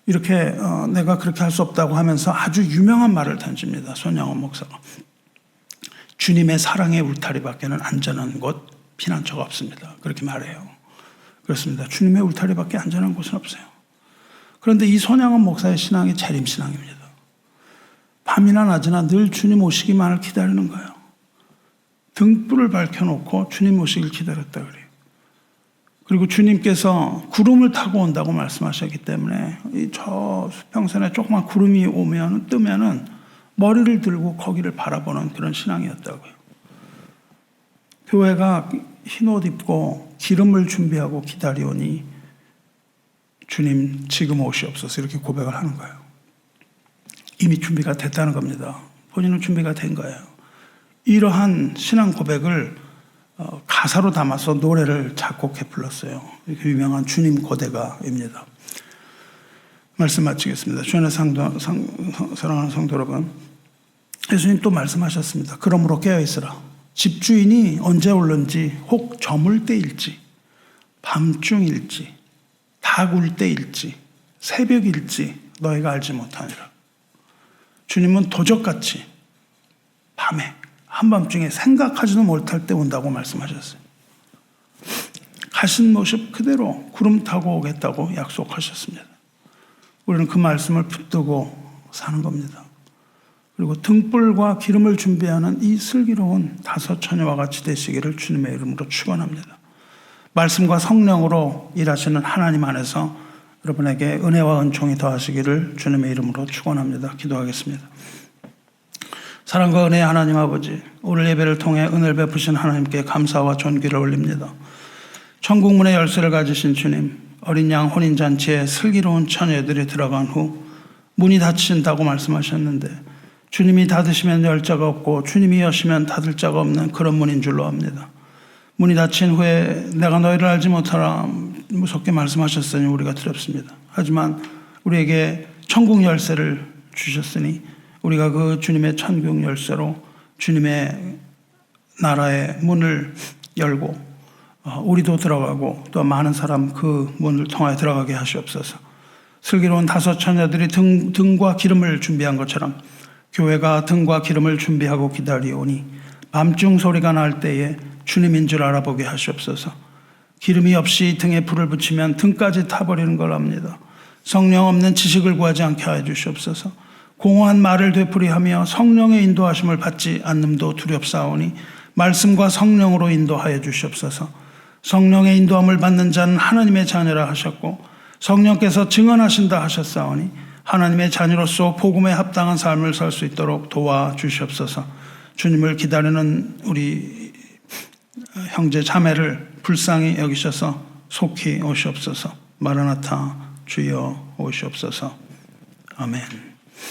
이렇게 내가 그렇게 할 수 없다고 하면서 아주 유명한 말을 던집니다. 손양원 목사가. 주님의 사랑의 울타리 밖에는 안전한 곳, 피난처가 없습니다. 그렇게 말해요. 그렇습니다. 주님의 울타리 밖에 안전한 곳은 없어요. 그런데 이 손양원 목사의 신앙이 재림신앙입니다. 밤이나 낮이나 늘 주님 오시기만을 기다리는 거예요. 등불을 밝혀놓고 주님 오시길 기다렸다 그래요. 그리고 주님께서 구름을 타고 온다고 말씀하셨기 때문에 저 수평선에 조그만 구름이 뜨면은 머리를 들고 거기를 바라보는 그런 신앙이었다고요. 교회가 흰옷 입고 기름을 준비하고 기다리오니 주님 지금 오시옵소서 이렇게 고백을 하는 거예요. 이미 준비가 됐다는 겁니다. 본인은 준비가 된 거예요. 이러한 신앙 고백을 가사로 담아서 노래를 작곡해 불렀어요. 이렇게 유명한 주님 고대가입니다. 말씀 마치겠습니다. 주안의 사랑하는 성도 여러분, 예수님 또 말씀하셨습니다. 그러므로 깨어있으라. 집주인이 언제 올는지 혹 저물 때일지 밤중일지 닭 울 때일지 새벽일지 너희가 알지 못하니라. 주님은 도적같이 밤에 한밤중에 생각하지도 못할 때 온다고 말씀하셨어요. 가신 모습 그대로 구름 타고 오겠다고 약속하셨습니다. 우리는 그 말씀을 붙들고 사는 겁니다. 그리고 등불과 기름을 준비하는 이 슬기로운 다섯 처녀와 같이 되시기를 주님의 이름으로 축원합니다. 말씀과 성령으로 일하시는 하나님 안에서 여러분에게 은혜와 은총이 더하시기를 주님의 이름으로 축원합니다. 기도하겠습니다. 사랑과 은혜의 하나님 아버지, 오늘 예배를 통해 은혜를 베푸신 하나님께 감사와 존귀를 올립니다. 천국문의 열쇠를 가지신 주님, 어린 양 혼인잔치에 슬기로운 처녀들이 들어간 후 문이 닫힌다고 말씀하셨는데 주님이 닫으시면 열 자가 없고 주님이 여시면 닫을 자가 없는 그런 문인 줄로 압니다. 문이 닫힌 후에 내가 너희를 알지 못하라 무섭게 말씀하셨으니 우리가 두렵습니다. 하지만 우리에게 천국 열쇠를 주셨으니 우리가 그 주님의 천국 열쇠로 주님의 나라의 문을 열고 우리도 들어가고 또 많은 사람 그 문을 통하여 들어가게 하시옵소서. 슬기로운 다섯 처녀들이 등과 기름을 준비한 것처럼 교회가 등과 기름을 준비하고 기다리오니 밤중 소리가 날 때에 주님인 줄 알아보게 하시옵소서. 기름이 없이 등에 불을 붙이면 등까지 타버리는 걸 압니다. 성령 없는 지식을 구하지 않게 하여 주시옵소서. 공허한 말을 되풀이하며 성령의 인도하심을 받지 않음도 두렵사오니 말씀과 성령으로 인도하여 주시옵소서. 성령의 인도함을 받는 자는 하나님의 자녀라 하셨고 성령께서 증언하신다 하셨사오니 하나님의 자녀로서 복음에 합당한 삶을 살 수 있도록 도와주시옵소서. 주님을 기다리는 우리 형제 자매를 불쌍히 여기셔서 속히 오시옵소서. 마라나타 주여 오시옵소서. 아멘.